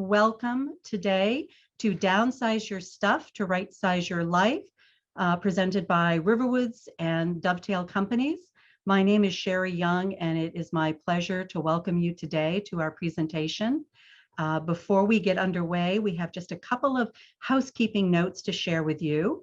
welcome today to Downsize Your Stuff to Right-Size Your Life, presented by Riverwoods and Dovetail Companies. My name is Sherry Young, and it is my pleasure to welcome you today to our presentation. Before we get underway, we have just a couple of housekeeping notes to share with you.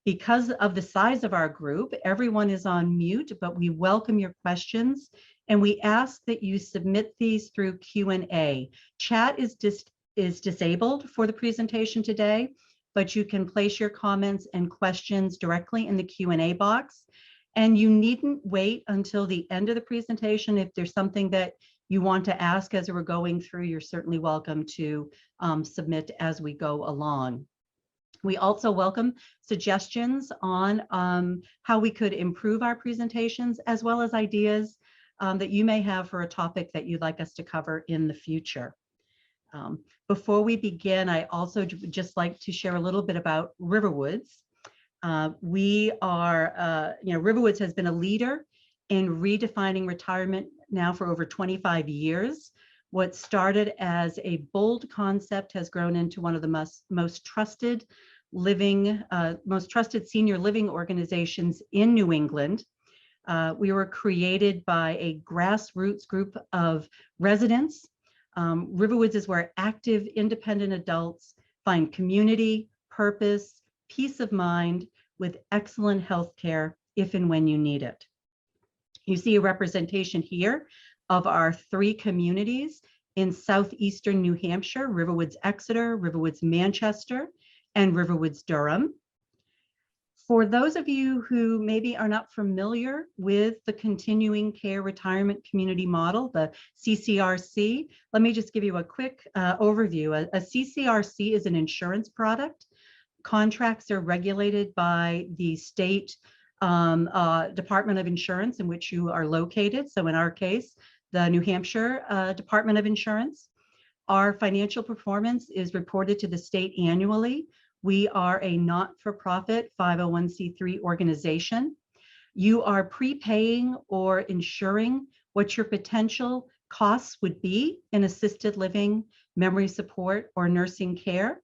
Because of the size of our group, everyone is on mute, but we welcome your questions, and we ask that you submit these through Q&A. Chat is disabled for the presentation today, but you can place your comments and questions directly in the Q&A box. And you needn't wait until the end of the presentation. If there's something that you want to ask as we're going through, you're certainly welcome to submit as we go along. We also welcome suggestions on how we could improve our presentations, as well as ideas that you may have for a topic that you'd like us to cover in the future. Before we begin, I also just like to share a little bit about Riverwoods. We are, Riverwoods has been a leader in redefining retirement now for over 25 years. What started as a bold concept has grown into one of the most trusted senior living organizations in New England. We were created by a grassroots group of residents. Riverwoods is where active, independent adults find community, purpose, peace of mind with excellent health care if and when you need it. You see a representation here of our 3 communities in southeastern New Hampshire: Riverwoods Exeter, Riverwoods Manchester, and Riverwoods Durham. For those of you who maybe are not familiar with the Continuing Care Retirement Community Model, the CCRC, let me just give you a quick overview. A CCRC is an insurance product. Contracts are regulated by the state Department of Insurance in which you are located. So in our case, the New Hampshire Department of Insurance. Our financial performance is reported to the state annually. We are a not-for-profit 501c3 organization. You are prepaying or insuring what your potential costs would be in assisted living, memory support, or nursing care.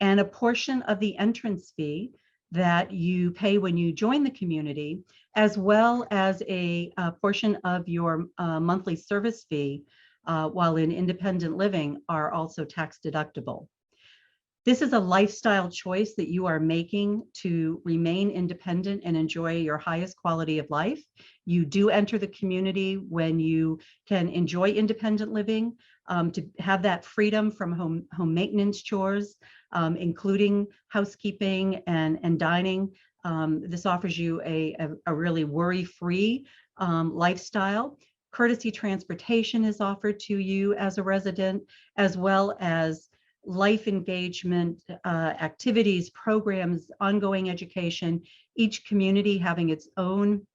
And a portion of the entrance fee that you pay when you join the community, as well as a portion of your monthly service fee while in independent living, are also tax deductible. This is a lifestyle choice that you are making to remain independent and enjoy your highest quality of life. You do enter the community when you can enjoy independent living, to have that freedom from home maintenance chores, including housekeeping and dining. This offers you a really worry-free lifestyle. Courtesy transportation is offered to you as a resident, as well as life engagement activities, programs, ongoing education, each community having its own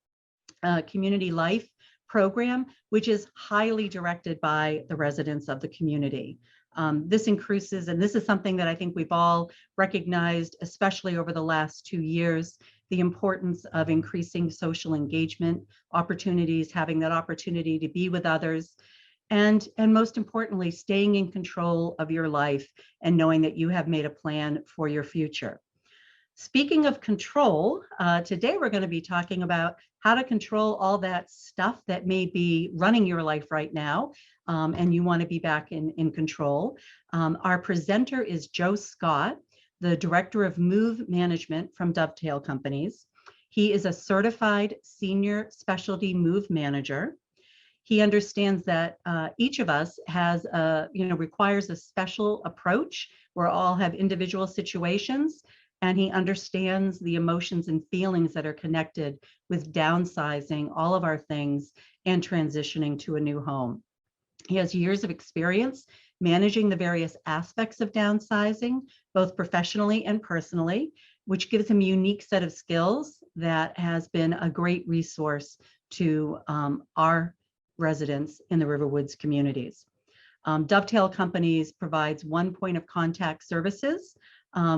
community life program, which is highly directed by the residents of the community. This increases, and this is something that I think we've all recognized, especially over the last 2 years, the importance of increasing social engagement opportunities, having that opportunity to be with others, and most importantly, staying in control of your life and knowing that you have made a plan for your future. Speaking of control, today we're going to be talking about how to control all that stuff that may be running your life right now, and you want to be back in control. Our presenter is Joe Scott, the Director of Move Management from Dovetail Companies. He is a certified senior specialty move manager. He understands that each of us has requires a special approach. We all have individual situations, and he understands the emotions and feelings that are connected with downsizing all of our things and transitioning to a new home. He has years of experience managing the various aspects of downsizing, both professionally and personally, which gives him a unique set of skills that has been a great resource to our residents in the Riverwoods communities. Dovetail Companies provides one point of contact services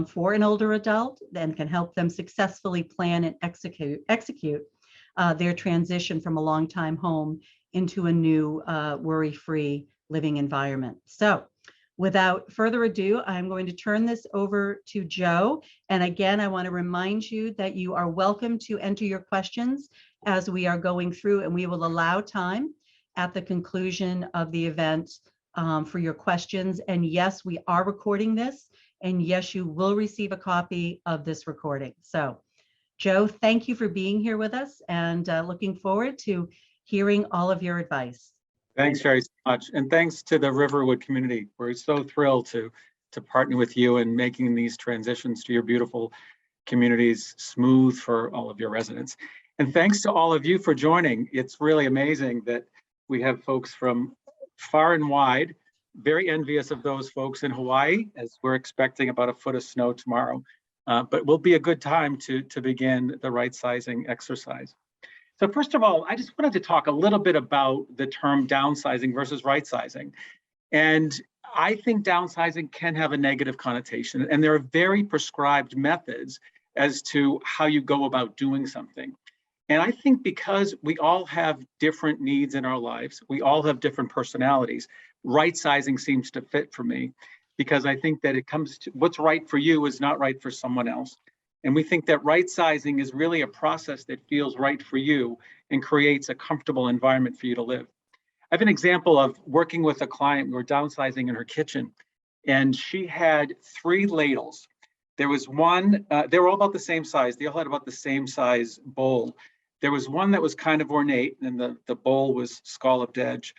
for an older adult and can help them successfully plan and execute their transition from a long-time home into a new worry-free living environment. So Without further ado, I'm going to turn this over to Joe. And again, I want to remind you that you are welcome to enter your questions as we are going through, and we will allow time at the conclusion of the event for your questions. And yes, we are recording this, and yes, you will receive a copy of this recording. So Joe, thank you for being here with us, and looking forward to hearing all of your advice. Thanks very much. And thanks to the Riverwood community. We're so thrilled to partner with you in making these transitions to your beautiful communities smooth for all of your residents. And thanks to all of you for joining. It's really amazing that we have folks from far and wide, very envious of those folks in Hawaii, as we're expecting about a foot of snow tomorrow. But will be a good time to begin the right sizing exercise. So first of all, I just wanted to talk a little bit about the term downsizing versus right sizing. And I think downsizing can have a negative connotation, and there are very prescribed methods as to how you go about doing something. And I think because we all have different needs in our lives, we all have different personalities, right sizing seems to fit for me, because I think that it comes to what's right for you is not right for someone else. And we think that right sizing is really a process that feels right for you and creates a comfortable environment for you to live. I have an example of working with a client. We were downsizing in her kitchen, and she had 3 ladles. There was one, they were all about the same size. They all had about the same size bowl. There was one that was kind of ornate, and the bowl was scalloped edge.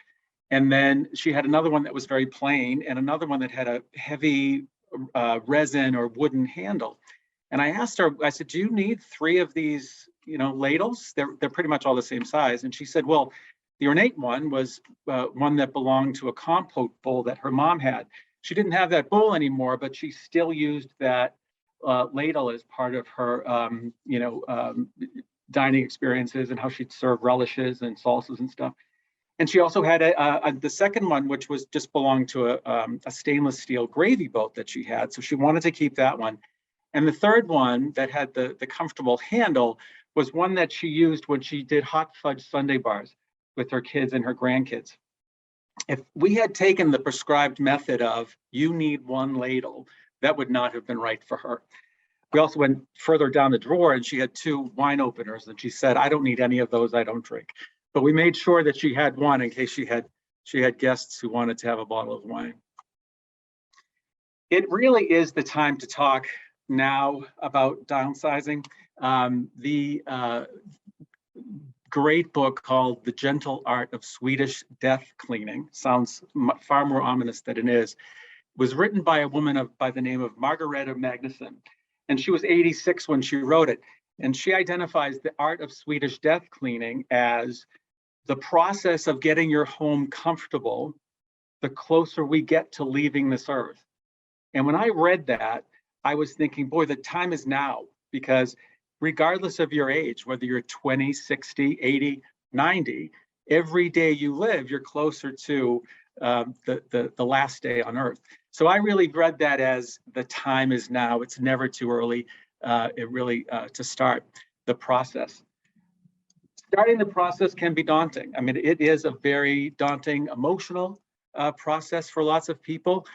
And then she had another one that was very plain, and another one that had a heavy resin or wooden handle. And I asked her, I said, do you need 3 of these, ladles? They're pretty much all the same size. And she said, well, the ornate one was one that belonged to a compote bowl that her mom had. She didn't have that bowl anymore, but she still used that ladle as part of her, dining experiences and how she'd serve relishes and salsas and stuff. And she also had the second one, which was just belonged to a stainless steel gravy boat that she had. So she wanted to keep that one. And the third one that had the comfortable handle was one that she used when she did hot fudge sundae bars with her kids and her grandkids. If we had taken the prescribed method of you need 1 ladle, that would not have been right for her. We also went further down the drawer, and she had 2 wine openers, and she said, I don't need any of those, I don't drink. But we made sure that she had one in case she had guests who wanted to have a bottle of wine. It really is the time to talk now about downsizing. The great book called The Gentle Art of Swedish Death Cleaning, sounds far more ominous than it is, was written by a woman by the name of Margareta Magnusson. And she was 86 when she wrote it. And she identifies the art of Swedish death cleaning as the process of getting your home comfortable the closer we get to leaving this earth. And when I read that, I was thinking, boy, the time is now, because regardless of your age, whether you're 20, 60, 80, 90, every day you live, you're closer to the last day on earth. So I really read that as the time is now. It's never too early to start the process. Starting the process can be daunting. I mean, it is a very daunting, emotional process for lots of people.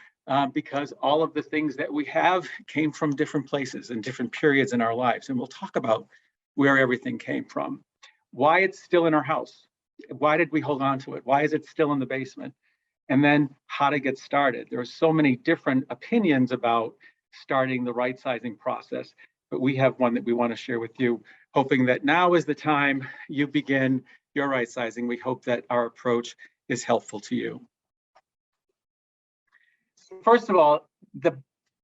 Because all of the things that we have came from different places and different periods in our lives. And we'll talk about where everything came from, why it's still in our house. Why did we hold on to it? Why is it still in the basement? And then how to get started. There are so many different opinions about starting the right sizing process, but we have one that we want to share with you, hoping that now is the time you begin your right sizing. We hope that our approach is helpful to you. First of all, the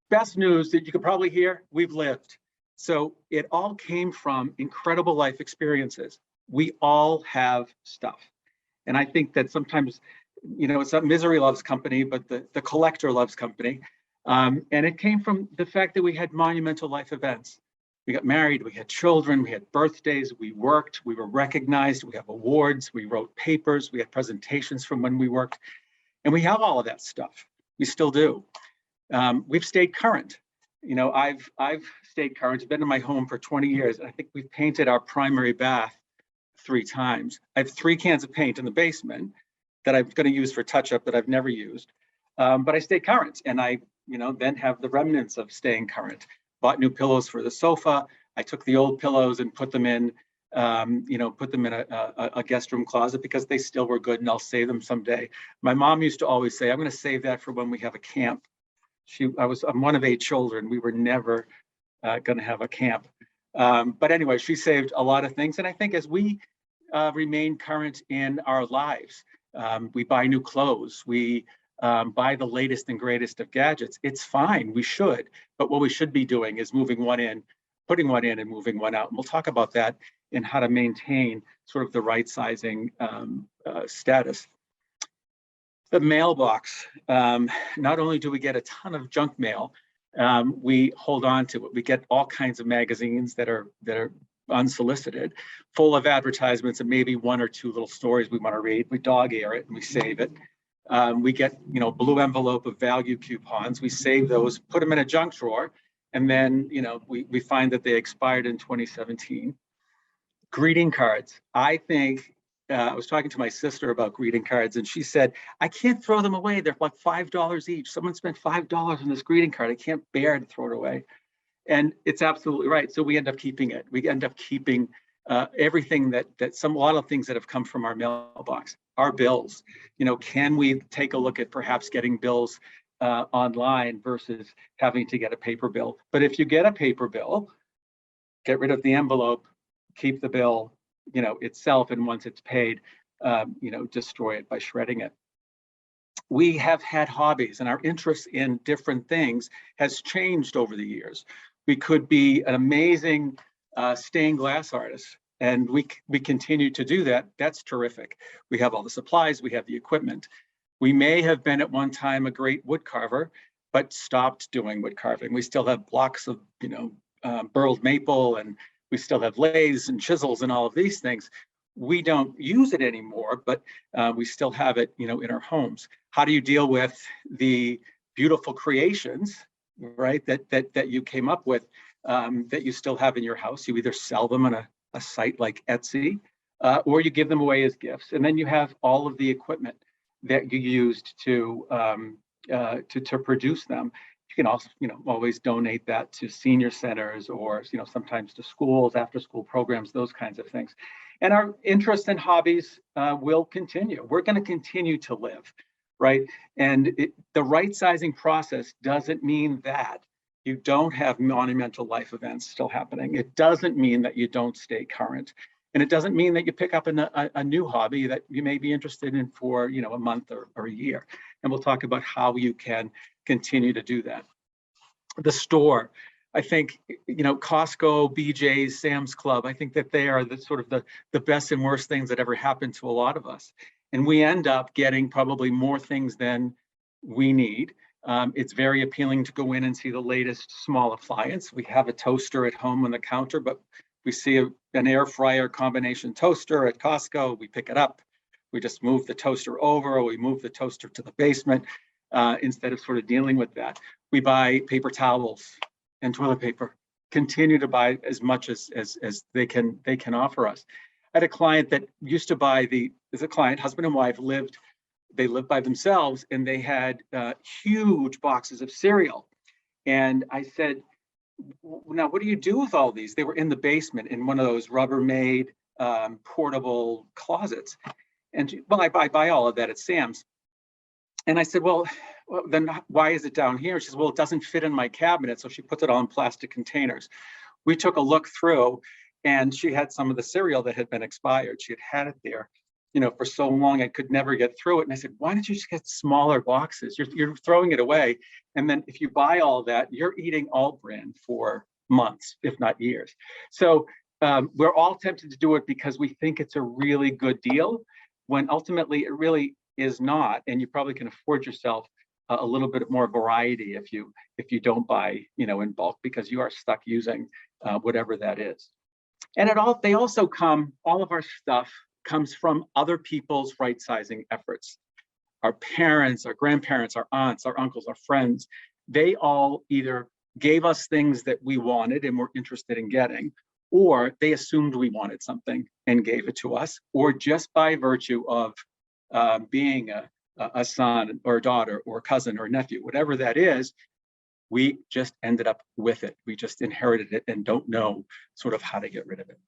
best news that you could probably hear, we've lived. So it all came from incredible life experiences. We all have stuff. And I think that sometimes, it's not misery loves company, but the collector loves company. And it came from the fact that we had monumental life events. We got married, we had children, we had birthdays, we worked, we were recognized, we have awards, we wrote papers, we had presentations from when we worked, and we have all of that stuff. We still do. We've stayed current. I've stayed current. I've been in my home for 20 years. And I think we've painted our primary bath 3 times. I have 3 cans of paint in the basement that I'm going to use for touch-up that I've never used. but I stay current, and I, then have the remnants of staying current. Bought new pillows for the sofa. I took the old pillows and put them in, a guest room closet because they still were good, and I'll save them someday. My mom used to always say, "I'm going to save that for when we have a camp." I'm one of 8 children. We were never going to have a camp. But anyway, she saved a lot of things. And I think as we remain current in our lives, we buy new clothes, we buy the latest and greatest of gadgets. It's fine, we should. But what we should be doing is moving one in, putting one in and moving one out. And we'll talk about that and how to maintain sort of the right sizing status. The mailbox, not only do we get a ton of junk mail, we hold on to it. We get all kinds of magazines that are unsolicited, full of advertisements and maybe 1 or 2 little stories we want to read. We dog ear it and we save it. We get, blue envelope of value coupons. We save those, put them in a junk drawer, and then, we find that they expired in 2017. Greeting cards. I think I was talking to my sister about greeting cards, and she said, I can't throw them away. They're like $5 each. Someone spent $5 on this greeting card. I can't bear to throw it away. And it's absolutely right. So we end up keeping it. We end up keeping everything a lot of things that have come from our mailbox. Our bills. Can we take a look at perhaps getting bills online versus having to get a paper bill? But if you get a paper bill, get rid of the envelope, keep the bill, itself, and once it's paid, destroy it by shredding it. We have had hobbies, and our interest in different things has changed over the years. We could be an amazing stained glass artist, and we continue to do that. That's terrific. We have all the supplies, we have the equipment. We may have been at one time a great wood carver, but stopped doing wood carving. We still have blocks of, burled maple, and we still have lathes and chisels and all of these things. We don't use it anymore, but we still have it, in our homes. How do you deal with the beautiful creations, right, that you came up with, that you still have in your house? You either sell them on a site like Etsy, or you give them away as gifts. And then you have all of the equipment that you used to produce them. You can also, always donate that to senior centers, or, sometimes to schools, after school programs, those kinds of things. And our interests and hobbies will continue. We're going to continue to live, right? And the right sizing process doesn't mean that you don't have monumental life events still happening. It doesn't mean that you don't stay current. And it doesn't mean that you pick up a new hobby that you may be interested in for, a month or a year. And we'll talk about how you can continue to do that. The store, I think, Costco, BJ's, Sam's Club, I think that they are the best and worst things that ever happened to a lot of us. And we end up getting probably more things than we need. It's very appealing to go in and see the latest small appliance. We have a toaster at home on the counter, but we see an air fryer combination toaster at Costco. We pick it up. We just move the toaster over, or we move the toaster to the basement instead of sort of dealing with that. We buy paper towels and toilet paper. Continue to buy as much as they can offer us. I had a client that used to buy husband and wife lived by themselves, and they had huge boxes of cereal. And I said, now, what do you do with all these? They were in the basement in one of those Rubbermaid portable closets. And I buy all of that at Sam's. And I said, well, then why is it down here? She says, well, it doesn't fit in my cabinet. So she puts it all in plastic containers. We took a look through, and she had some of the cereal that had been expired. She had it there, for so long I could never get through it. And I said, why don't you just get smaller boxes? You're throwing it away. And then if you buy all that, you're eating all brand for months, if not years. So we're all tempted to do it because we think it's a really good deal, when ultimately it really is not. And you probably can afford yourself a little bit more variety if you don't buy, in bulk, because you are stuck using whatever that is. And all of our stuff comes from other people's right sizing efforts. Our parents, our grandparents, our aunts, our uncles, our friends, they all either gave us things that we wanted and were interested in getting, or they assumed we wanted something and gave it to us, or just by virtue of being a son or a daughter or a cousin or a nephew, whatever that is, we just ended up with it. We just inherited it and don't know sort of how to get rid of it.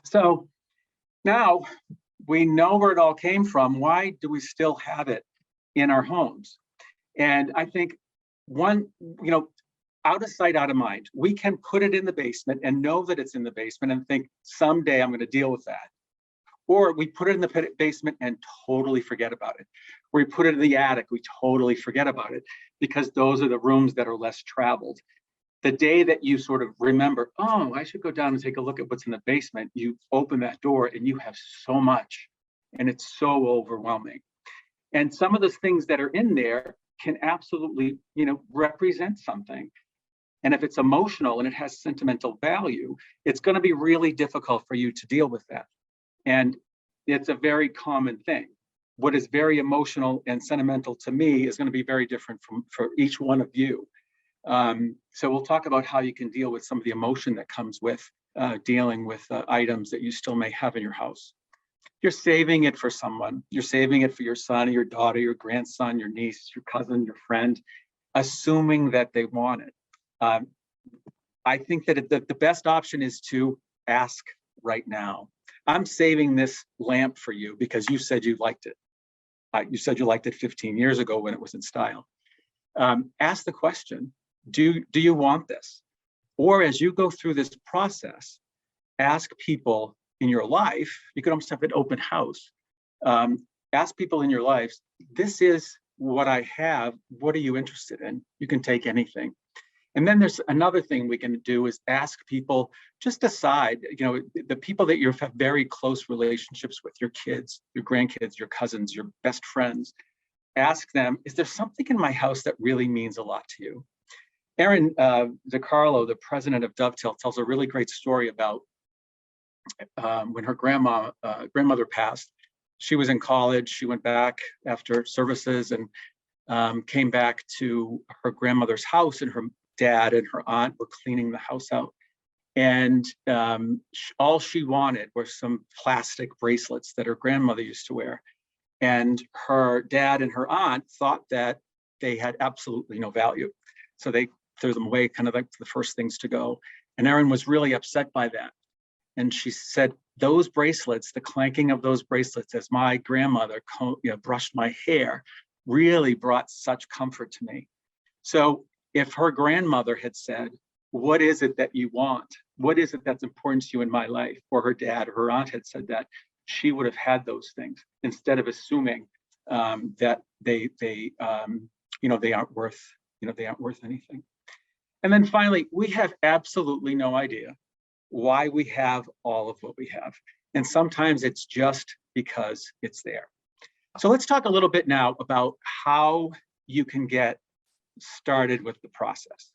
So now we know where it all came from. Why do we still have it in our homes? And I think one, out of sight, out of mind. We can put it in the basement and know that it's in the basement and think someday I'm going to deal with that. Or we put it in the basement and totally forget about it. Or we put it in the attic, we totally forget about it because those are the rooms that are less traveled. The day that you sort of remember, oh, I should go down and take a look at what's in the basement, you open that door and you have so much and it's so overwhelming. And some of those things that are in there can absolutely, represent something. And if it's emotional and it has sentimental value, it's going to be really difficult for you to deal with that. And it's a very common thing. What is very emotional and sentimental to me is going to be very different for each one of you. So we'll talk about how you can deal with some of the emotion that comes with dealing with items that you still may have in your house. You're saving it for someone. You're saving it for your son, or your daughter, your grandson, your niece, your cousin, your friend, assuming that they want it. I think that the best option is to ask right now. I'm saving this lamp for you because you said you liked it. You said you liked it 15 years ago when it was in style. Ask the question, do you want this? Or as you go through this process, ask people in your life, you could almost have an open house. Ask people in your lives, this is what I have, what are you interested in? You can take anything. And then there's another thing we can do is ask people, just decide, the people that you have very close relationships with, your kids, your grandkids, your cousins, your best friends, ask them, is there something in my house that really means a lot to you? Erin DiCarlo, the president of Dovetail, tells a really great story about when her grandmother passed. She was in college. She went back after services and came back to her grandmother's house, and her dad and her aunt were cleaning the house out. And all she wanted were some plastic bracelets that her grandmother used to wear. And her dad and her aunt thought that they had absolutely no value. So they threw them away, kind of like the first things to go. And Erin was really upset by that. And she said, those bracelets, the clanking of those bracelets as my grandmother brushed my hair, really brought such comfort to me. So if her grandmother had said, what is it that you want? What is it that's important to you in my life? Or her dad or her aunt had said that, she would have had those things instead of assuming that they aren't worth anything. And then finally, we have absolutely no idea why we have all of what we have. And sometimes it's just because it's there. So let's talk a little bit now about how you can get started with the process.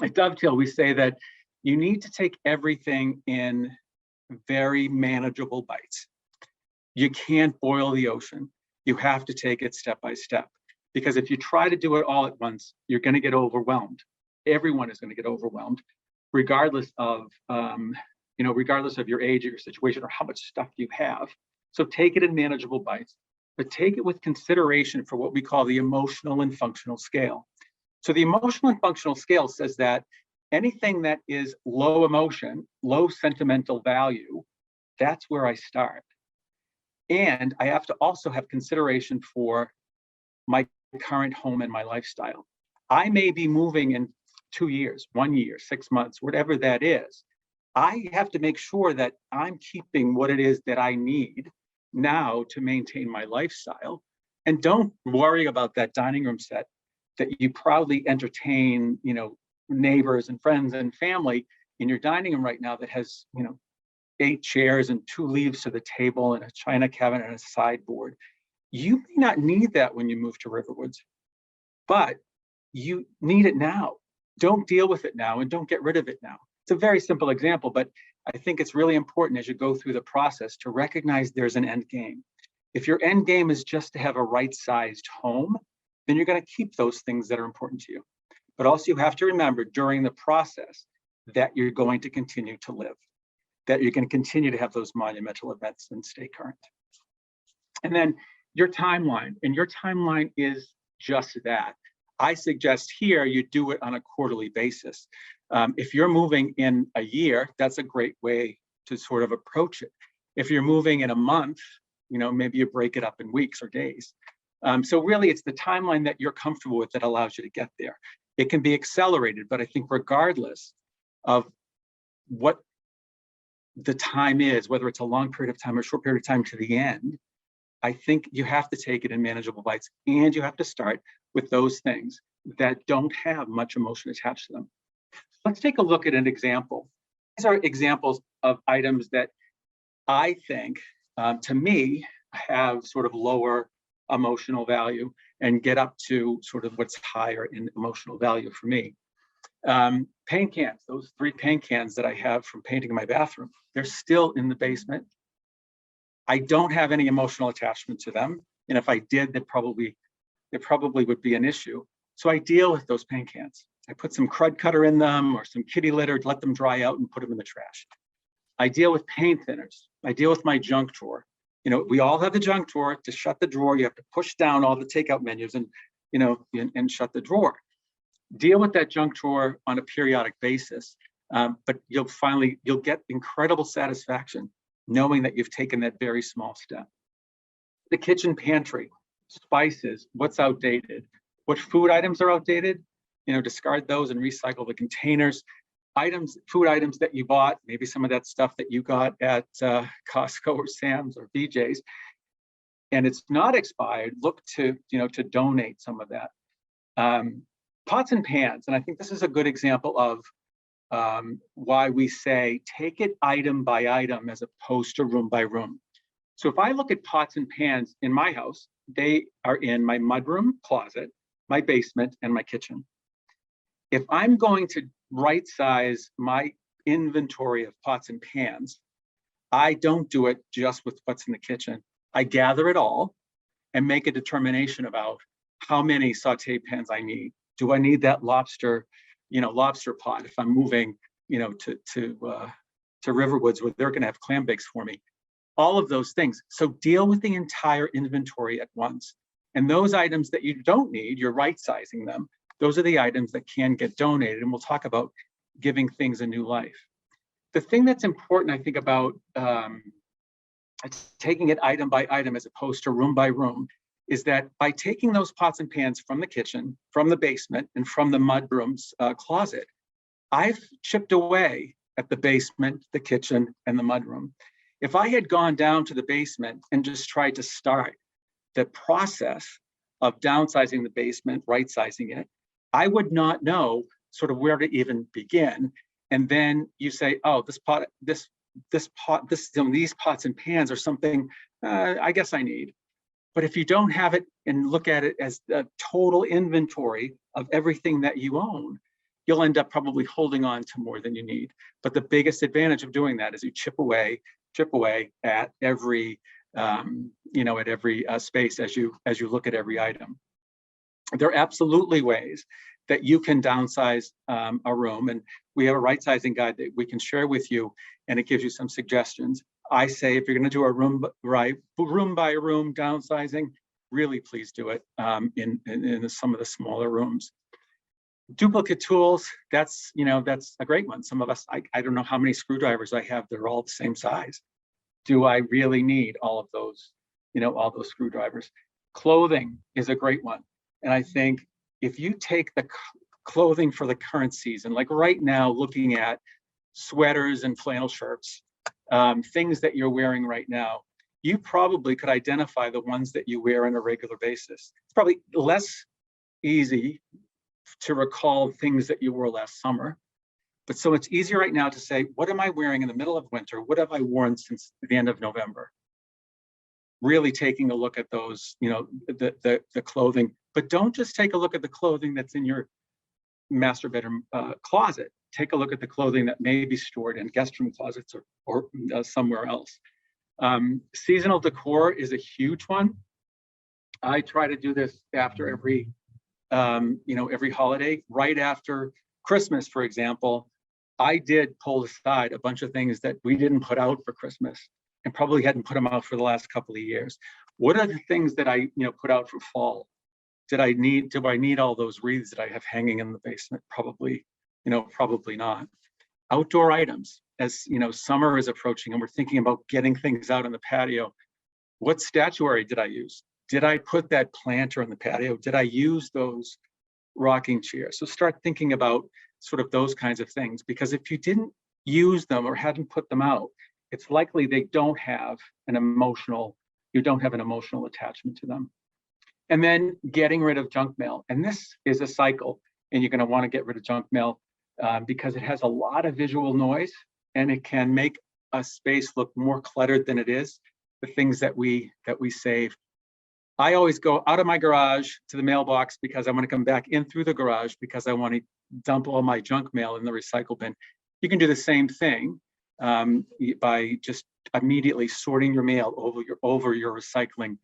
At Dovetail, we say that you need to take everything in very manageable bites. You can't boil the ocean. You have to take it step by step, because if you try to do it all at once, you're going to get overwhelmed. Everyone is going to get overwhelmed, regardless of your age or your situation or how much stuff you have. So take it in manageable bites, but take it with consideration for what we call the emotional and functional scale. So the emotional and functional scale says that anything that is low emotion, low sentimental value, that's where I start. And I have to also have consideration for my current home and my lifestyle. I may be moving in 2 years, 1 year, 6 months, whatever that is. I have to make sure that I'm keeping what it is that I need now to maintain my lifestyle. And don't worry about that dining room set that you proudly entertain, neighbors and friends and family in your dining room right now that has, 8 chairs and 2 leaves to the table and a china cabinet and a sideboard. You may not need that when you move to Riverwoods, but you need it now. Don't deal with it now and don't get rid of it now. It's a very simple example, but I think it's really important as you go through the process to recognize there's an end game. If your end game is just to have a right-sized home, then you're going to keep those things that are important to you. But also you have to remember during the process that you're going to continue to live, that you're going to continue to have those monumental events and stay current. And then your timeline, and your timeline is just that. I suggest here you do it on a quarterly basis. If you're moving in a year, that's a great way to sort of approach it. If you're moving in a month, maybe you break it up in weeks or days. So really it's the timeline that you're comfortable with that allows you to get there. It can be accelerated, but I think regardless of what the time is, whether it's a long period of time or a short period of time to the end, I think you have to take it in manageable bites, and you have to start with those things that don't have much emotion attached to them. Let's take a look at an example. These are examples of items that I think, to me, have sort of lower emotional value and get up to sort of what's higher in emotional value for me. Paint cans, those 3 paint cans that I have from painting in my bathroom, they're still in the basement. I don't have any emotional attachment to them. And if I did, it probably would be an issue. So I deal with those paint cans. I put some crud cutter in them or some kitty litter, let them dry out and put them in the trash. I deal with paint thinners. I deal with my junk drawer. We all have the junk drawer. To shut the drawer, you have to push down all the takeout menus and, and shut the drawer. Deal with that junk drawer on a periodic basis, but you'll get incredible satisfaction knowing that you've taken that very small step. The kitchen pantry, spices, what's outdated, what food items are outdated, discard those and recycle the containers. Food items that you bought, maybe some of that stuff that you got at Costco or Sam's or BJ's, and it's not expired, look to donate some of that. Pots and pans, and I think this is a good example of why we say take it item by item as opposed to room by room. So if I look at pots and pans in my house, they are in my mudroom, closet, my basement, and my kitchen. If I'm going to right size my inventory of pots and pans, I don't do it just with what's in the kitchen. I gather it all and make a determination about how many saute pans I need. Do I need that lobster pot if I'm moving, to Riverwoods where they're going to have clam bakes for me? All of those things. So deal with the entire inventory at once. And those items that you don't need, you're right sizing them. Those are the items that can get donated. And we'll talk about giving things a new life. The thing that's important, I think, about taking it item by item as opposed to room by room is that by taking those pots and pans from the kitchen, from the basement, and from the mudroom's closet, I've chipped away at the basement, the kitchen, and the mudroom. If I had gone down to the basement and just tried to start the process of downsizing the basement, right-sizing it, I would not know sort of where to even begin. And then you say, oh, these pots and pans are something I guess I need. But if you don't have it and look at it as the total inventory of everything that you own, you'll end up probably holding on to more than you need. But the biggest advantage of doing that is you chip away at every space as you look at every item. There are absolutely ways that you can downsize a room, and we have a right sizing guide that we can share with you, and it gives you some suggestions. I say if you're going to do a room by room downsizing, really please do it in some of the smaller rooms. Duplicate tools, that's a great one. Some of us, I don't know how many screwdrivers I have. They're all the same size. Do I really need all of those, all those screwdrivers? Clothing is a great one. And I think if you take the clothing for the current season, like right now, looking at sweaters and flannel shirts, things that you're wearing right now, you probably could identify the ones that you wear on a regular basis. It's probably less easy to recall things that you wore last summer. But so it's easier right now to say, what am I wearing in the middle of winter? What have I worn since the end of November? Really taking a look at those, the clothing, but don't just take a look at the clothing that's in your master bedroom closet. Take a look at the clothing that may be stored in guest room closets or somewhere else. Seasonal decor is a huge one. I try to do this after every holiday. Right after Christmas, for example, I did pull aside a bunch of things that we didn't put out for Christmas and probably hadn't put them out for the last couple of years. What are the things that I put out for fall? Do I need all those wreaths that I have hanging in the basement? Probably, probably not. Outdoor items, as summer is approaching and we're thinking about getting things out on the patio. What statuary did I use? Did I put that planter on the patio? Did I use those rocking chairs? So start thinking about sort of those kinds of things, because if you didn't use them or hadn't put them out, it's likely they don't have an emotional attachment to them. And then getting rid of junk mail. And this is a cycle, and you're going to want to get rid of junk mail because it has a lot of visual noise and it can make a space look more cluttered than it is. The things that we save. I always go out of my garage to the mailbox because I want to come back in through the garage because I want to dump all my junk mail in the recycle bin. You can do the same thing by just immediately sorting your mail over your recycling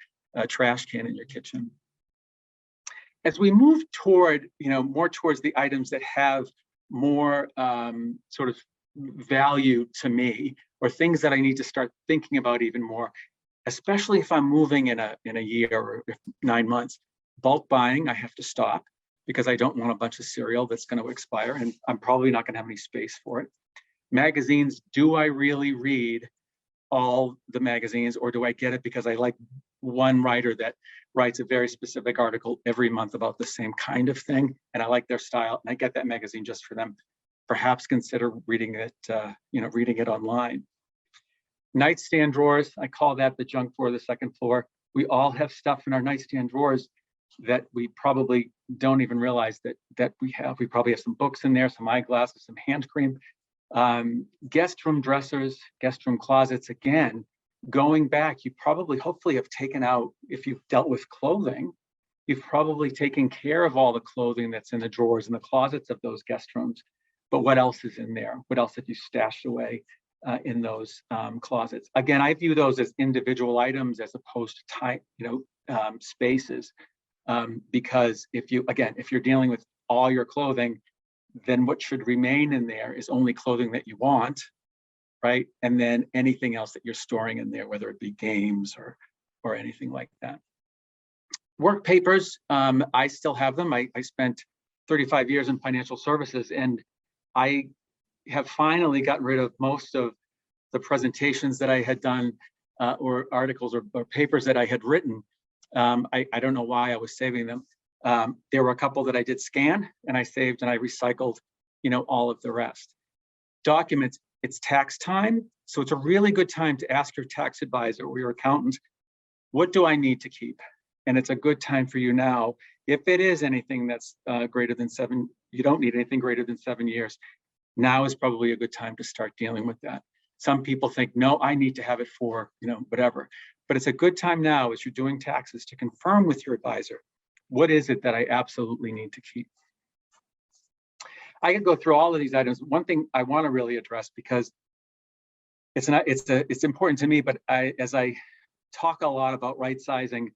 trash can in your kitchen. As we move toward, more towards the items that have more sort of value to me, or things that I need to start thinking about even more, especially if I'm moving in a year or 9 months. Bulk buying, I have to stop because I don't want a bunch of cereal that's going to expire, and I'm probably not going to have any space for it. Magazines, do I really read all the magazines, or do I get it because I like one writer that writes a very specific article every month about the same kind of thing, and I like their style, and I get that magazine just for them? Perhaps consider reading it, reading it online. Nightstand drawers, I call that the junk drawer, the second floor. We all have stuff in our nightstand drawers that we probably don't even realize that we have. We probably have some books in there, some eyeglasses, some hand cream. Guest room dressers, guest room closets. Again, going back, you probably, hopefully, have taken out, if you've dealt with clothing, you've probably taken care of all the clothing that's in the drawers and the closets of those guest rooms. But what else is in there? What else have you stashed away in those closets? Again, I view those as individual items as opposed to spaces, because if you're dealing with all your clothing, then what should remain in there is only clothing that you want, right? And then anything else that you're storing in there, whether it be games or anything like that. Work papers, I still have them. I spent 35 years in financial services, and I have finally gotten rid of most of the presentations that I had done or articles or papers that I had written. I don't know why I was saving them. There were a couple that I did scan and I saved, and I recycled, all of the rest. Documents, it's tax time. So it's a really good time to ask your tax advisor or your accountant, what do I need to keep? And it's a good time for you now. If it is anything that's greater than 7, you don't need anything greater than 7 years. Now is probably a good time to start dealing with that. Some people think, no, I need to have it for, whatever. But it's a good time now as you're doing taxes to confirm with your advisor, what is it that I absolutely need to keep? I could go through all of these items. One thing I want to really address, because it's important to me, but as I talk a lot about right-sizing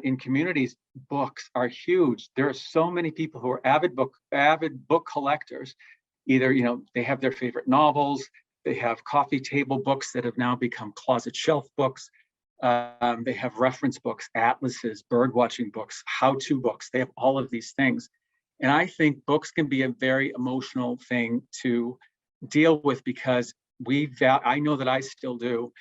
in communities, books are huge. There are so many people who are avid book collectors. Either, they have their favorite novels, they have coffee table books that have now become closet shelf books. They have reference books, atlases, bird watching books, how-to books. They have all of these things. And I think books can be a very emotional thing to deal with, because I know that I still do.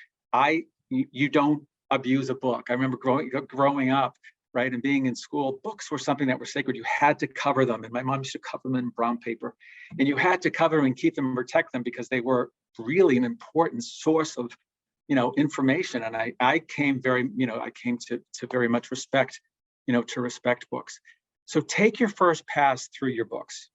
You don't abuse a book. I remember growing up, right, and being in school, books were something that were sacred. You had to cover them, and my mom used to cover them in brown paper, and you had to cover them and keep them and protect them because they were really an important source of, information. And I came to very much respect, to respect books. So take your first pass through your books.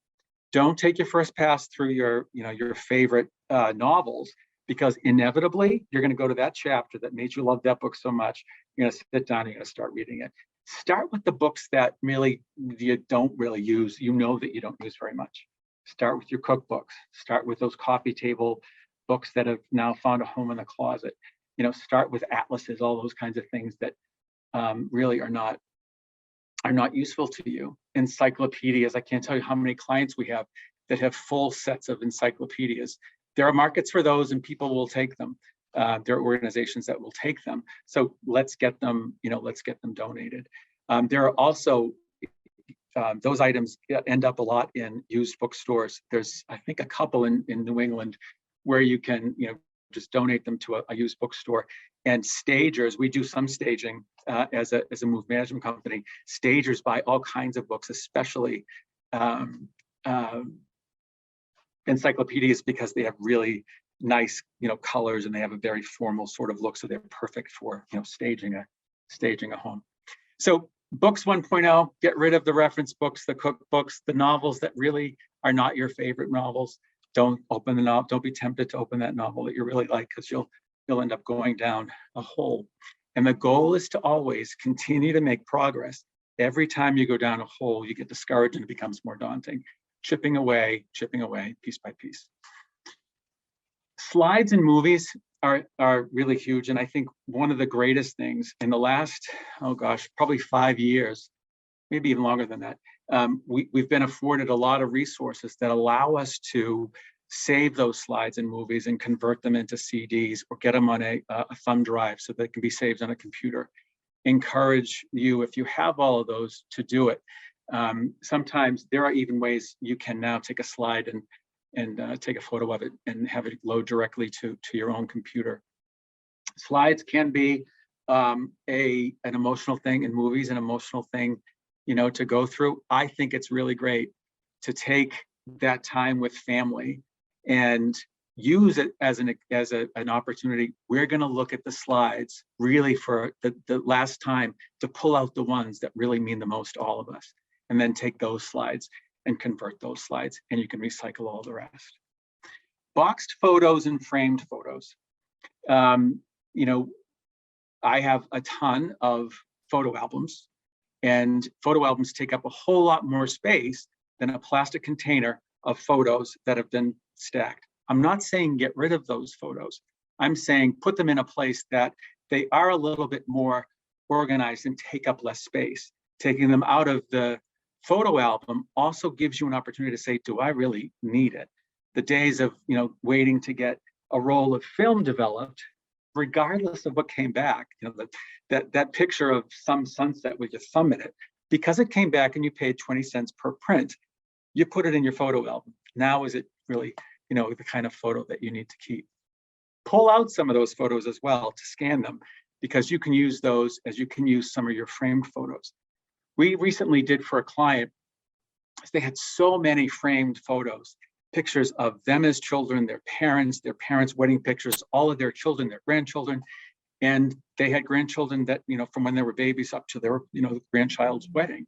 Don't take your first pass through your favorite novels, because inevitably you're going to go to that chapter that made you love that book so much. You're going to sit down and you're going to start reading it. Start with the books that really you don't really use, that you don't use very much. Start with your cookbooks. Start with those coffee table books that have now found a home in the closet. Start with atlases, all those kinds of things that really are not useful to you. Encyclopedias, I can't tell you how many clients we have that have full sets of encyclopedias. There are markets for those and people will take them. there are organizations that will take them. So let's get them, let's get them donated. There are also those items end up a lot in used bookstores. There's, I think, a couple in New England where you can, just donate them to a used bookstore. And stagers, we do some staging as a move management company. Stagers buy all kinds of books, especially encyclopedias, because they have really nice, colors, and they have a very formal sort of look. So they're perfect for, staging a home. So books 1.0, get rid of the reference books, the cookbooks, the novels that really are not your favorite novels. Don't open the novel. Don't be tempted to open that novel that you really like, because you'll end up going down a hole. And the goal is to always continue to make progress. Every time you go down a hole, you get discouraged and it becomes more daunting. Chipping away, piece by piece. Slides in movies are really huge. And I think one of the greatest things in the last, probably 5 years, maybe even longer than that, we've been afforded a lot of resources that allow us to save those slides in movies and convert them into CDs or get them on a thumb drive so they can be saved on a computer. Encourage you, if you have all of those, to do it. Sometimes there are even ways you can now take a slide and take a photo of it and have it load directly to your own computer. Slides can be an emotional thing in movies, an emotional thing, to go through. I think it's really great to take that time with family and use it as an opportunity. We're going to look at the slides really for the last time to pull out the ones that really mean the most to all of us, and then take those slides and convert those slides, and you can recycle all the rest. Boxed photos and framed photos. I have a ton of photo albums, and photo albums take up a whole lot more space than a plastic container of photos that have been stacked. I'm not saying get rid of those photos. I'm saying put them in a place that they are a little bit more organized and take up less space. Taking them out of the photo album also gives you an opportunity to say, do I really need it? The days of waiting to get a roll of film developed, regardless of what came back, that picture of some sunset with your thumb in it, because it came back and you paid 20 cents per print, you put it in your photo album. Now is it really the kind of photo that you need to keep? Pull out some of those photos as well to scan them, because you can use those as you can use some of your framed photos. We recently did for a client, they had so many framed photos, pictures of them as children, their parents' wedding pictures, all of their children, their grandchildren, and they had grandchildren that, from when they were babies up to their, grandchild's wedding.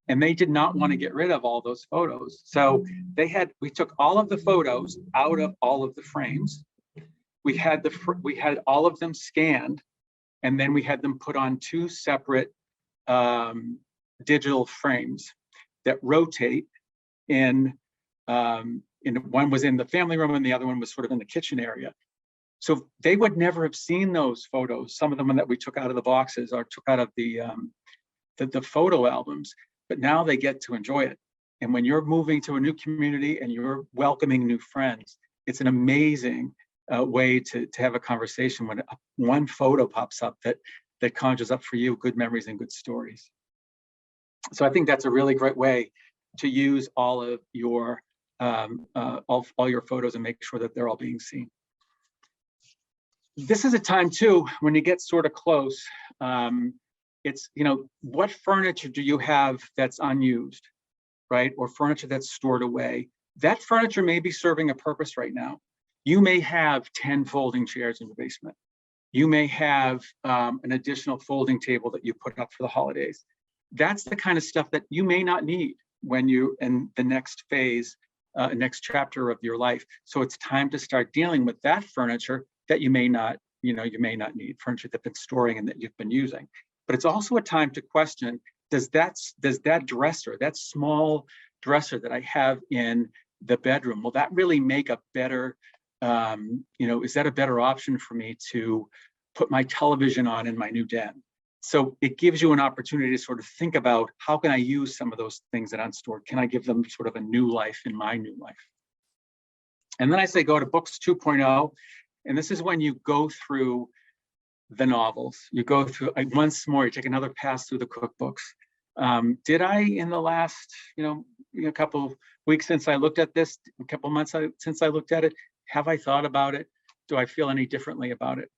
And they did not want to get rid of all those photos. So we took all of the photos out of all of the frames. We had all of them scanned, and then we had them put on 2 separate digital frames that rotate in one was in the family room and the other one was sort of in the kitchen area. So they would never have seen those photos, some of them that we took out of the boxes or took out of the photo albums, but now they get to enjoy it. And when you're moving to a new community and you're welcoming new friends, it's an amazing way to have a conversation when one photo pops up that conjures up for you good memories and good stories. So I think that's a really great way to use all of your all your photos and make sure that they're all being seen. This is a time too when you get sort of close. It's what furniture do you have that's unused, right? Or furniture that's stored away. That furniture may be serving a purpose right now. You may have 10 folding chairs in your basement. You may have an additional folding table that you put up for the holidays. That's the kind of stuff that you may not need when you're in the next phase, next chapter of your life. So it's time to start dealing with that furniture that you may not need, furniture that's been storing and that you've been using. But it's also a time to question, does that dresser, that small dresser that I have in the bedroom, will that really make a better, is that a better option for me to put my television on in my new den? So it gives you an opportunity to sort of think about, how can I use some of those things that I'm stored? Can I give them sort of a new life in my new life? And then I say go to books 2.0. And this is when you go through the novels, you go through once more, you take another pass through the cookbooks. Did I, in the last, couple weeks since I looked at this, a couple months since I looked at it, have I thought about it? Do I feel any differently about it?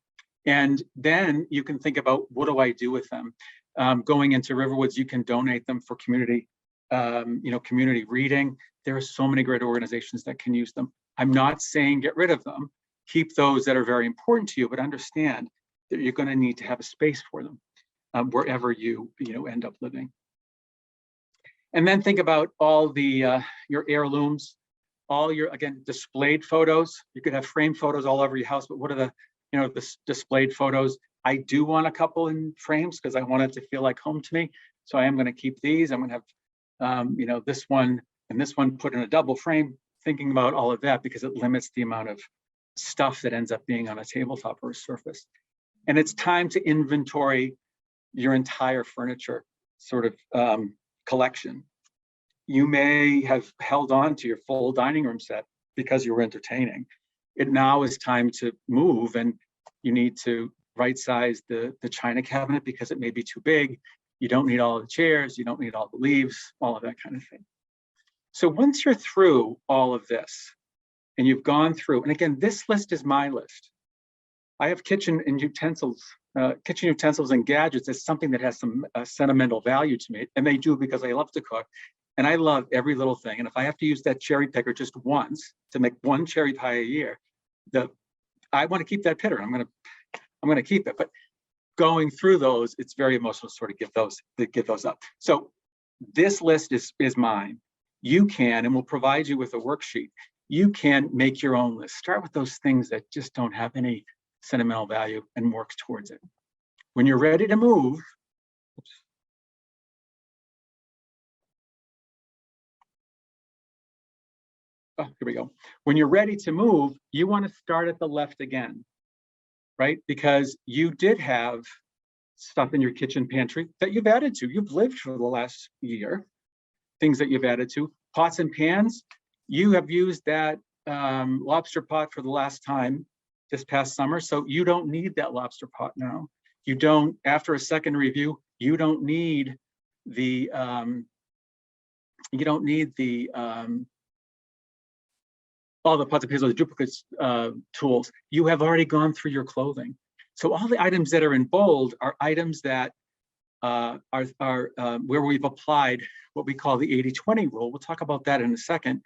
And then you can think about, what do I do with them? Going into Riverwoods, you can donate them for community, community reading. There are so many great organizations that can use them. I'm not saying get rid of them. Keep those that are very important to you, but understand that you're going to need to have a space for them wherever you end up living. And then think about all the your heirlooms, all your, again, displayed photos. You could have framed photos all over your house, but what are the displayed photos? I do want a couple in frames because I want it to feel like home to me. So I am going to keep these. I'm going to have this one and this one put in a double frame, thinking about all of that because it limits the amount of stuff that ends up being on a tabletop or a surface. And it's time to inventory your entire furniture sort of collection. You may have held on to your full dining room set because you were entertaining. It now is time to move, and you need to right size the china cabinet because it may be too big. You don't need all of the chairs, you don't need all the leaves, all of that kind of thing. So once you're through all of this and you've gone through, and again, this list is my list. I have kitchen utensils and gadgets as something that has some sentimental value to me, and they do because I love to cook, and I love every little thing. And if I have to use that cherry picker just once to make one cherry pie a year, I want to keep that pitter. I'm going to keep it. But going through those, it's very emotional to sort of give those up. So this list is mine. You can, and we'll provide you with a worksheet. You can make your own list. Start with those things that just don't have any sentimental value and work towards it. When you're ready to move, oh, here we go. When you're ready to move, you want to start at the left again, right? Because you did have stuff in your kitchen pantry that you've added to. You've lived for the last year, things that you've added to. Pots and pans, you have used that lobster pot for the last time this past summer, so you don't need that lobster pot now. You don't, after a second review, you don't need the all the pots and pans or the duplicates tools. You have already gone through your clothing. So all the items that are in bold are items that are where we've applied what we call the 80-20 rule. We'll talk about that in a second.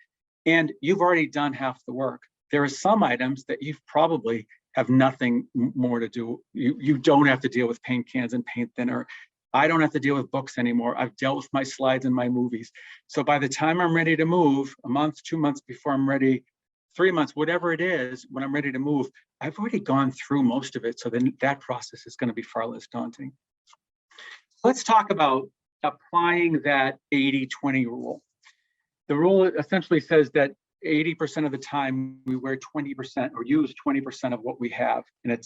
And you've already done half the work. There are some items that you probably have nothing more to do. You don't have to deal with paint cans and paint thinner. I don't have to deal with books anymore. I've dealt with my slides and my movies. So by the time I'm ready to move, a month, 2 months before I'm ready, 3 months, whatever it is, when I'm ready to move, I've already gone through most of it. So then that process is going to be far less daunting. Let's talk about applying that 80-20 rule. The rule essentially says that 80% of the time we wear 20% or use 20% of what we have. And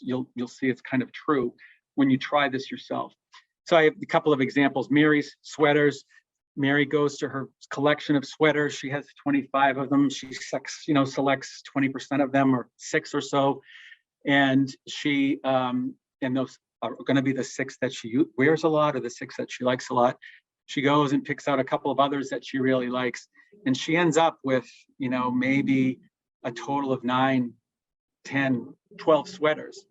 you'll see it's kind of true when you try this yourself. So I have a couple of examples. Mary's sweaters. Mary goes to her collection of sweaters. She has 25 of them. She selects 20% of them, or 6 or so. And she and those are going to be the 6 that she wears a lot, or the 6 that she likes a lot. She goes and picks out a couple of others that she really likes. And she ends up with, maybe a total of 9, 10, 12 sweaters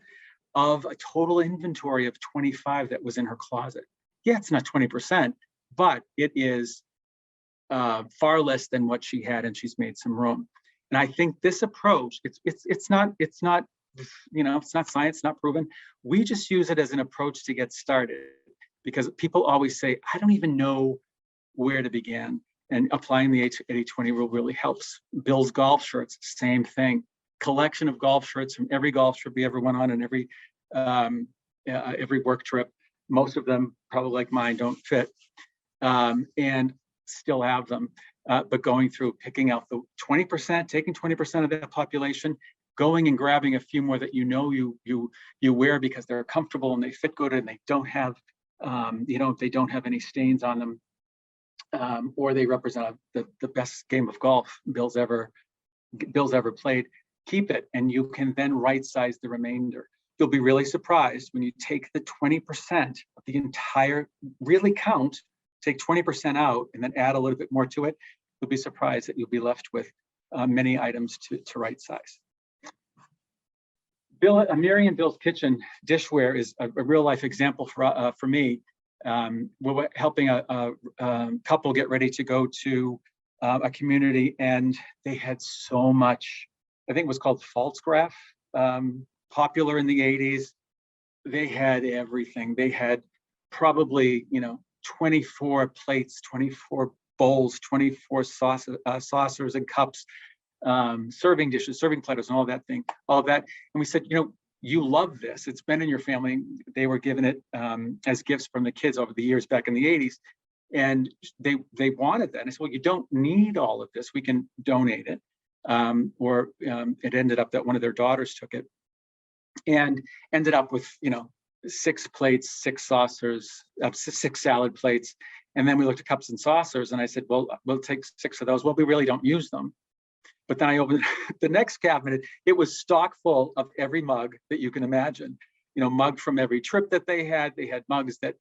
of a total inventory of 25 that was in her closet. Yeah, it's not 20%, but it is far less than what she had, and she's made some room. And I think this approach, it's not science, not proven. We just use it as an approach to get started, because people always say, I don't even know where to begin. And applying the 80-20 rule really helps. Bill's golf shirts, same thing. Collection of golf shirts from every golf trip we ever went on, and every work trip. Most of them, probably like mine, don't fit, and still have them. But going through, picking out the 20%, taking 20% of that population, going and grabbing a few more that you wear because they're comfortable and they fit good, and they don't have they don't have any stains on them, or they represent the best game of golf Bill's ever played. keep it, and you can then right size the remainder. You'll be really surprised when you take the 20% of the entire, really count, take 20% out and then add a little bit more to it. You'll be surprised that you'll be left with many items to right size. Mary and Bill's Kitchen dishware is a real life example for me. We're helping a couple get ready to go to a community, and they had so much, I think it was called Falsgraph, popular in the 80s. They had everything. They had probably, 24 plates, 24 bowls, 24 saucers and cups, serving dishes, serving platters, and all that. And we said, you love this. It's been in your family. They were given it as gifts from the kids over the years back in the 80s. And they wanted that. And I said, well, you don't need all of this. We can donate it. Or it ended up that one of their daughters took it and ended up with, 6 plates, 6 saucers, 6 salad plates. And then we looked at cups and saucers, and I said, well, we'll take 6 of those. Well, we really don't use them. But then I opened the next cabinet. It was stock full of every mug that you can imagine. Mug from every trip that they had. They had mugs that,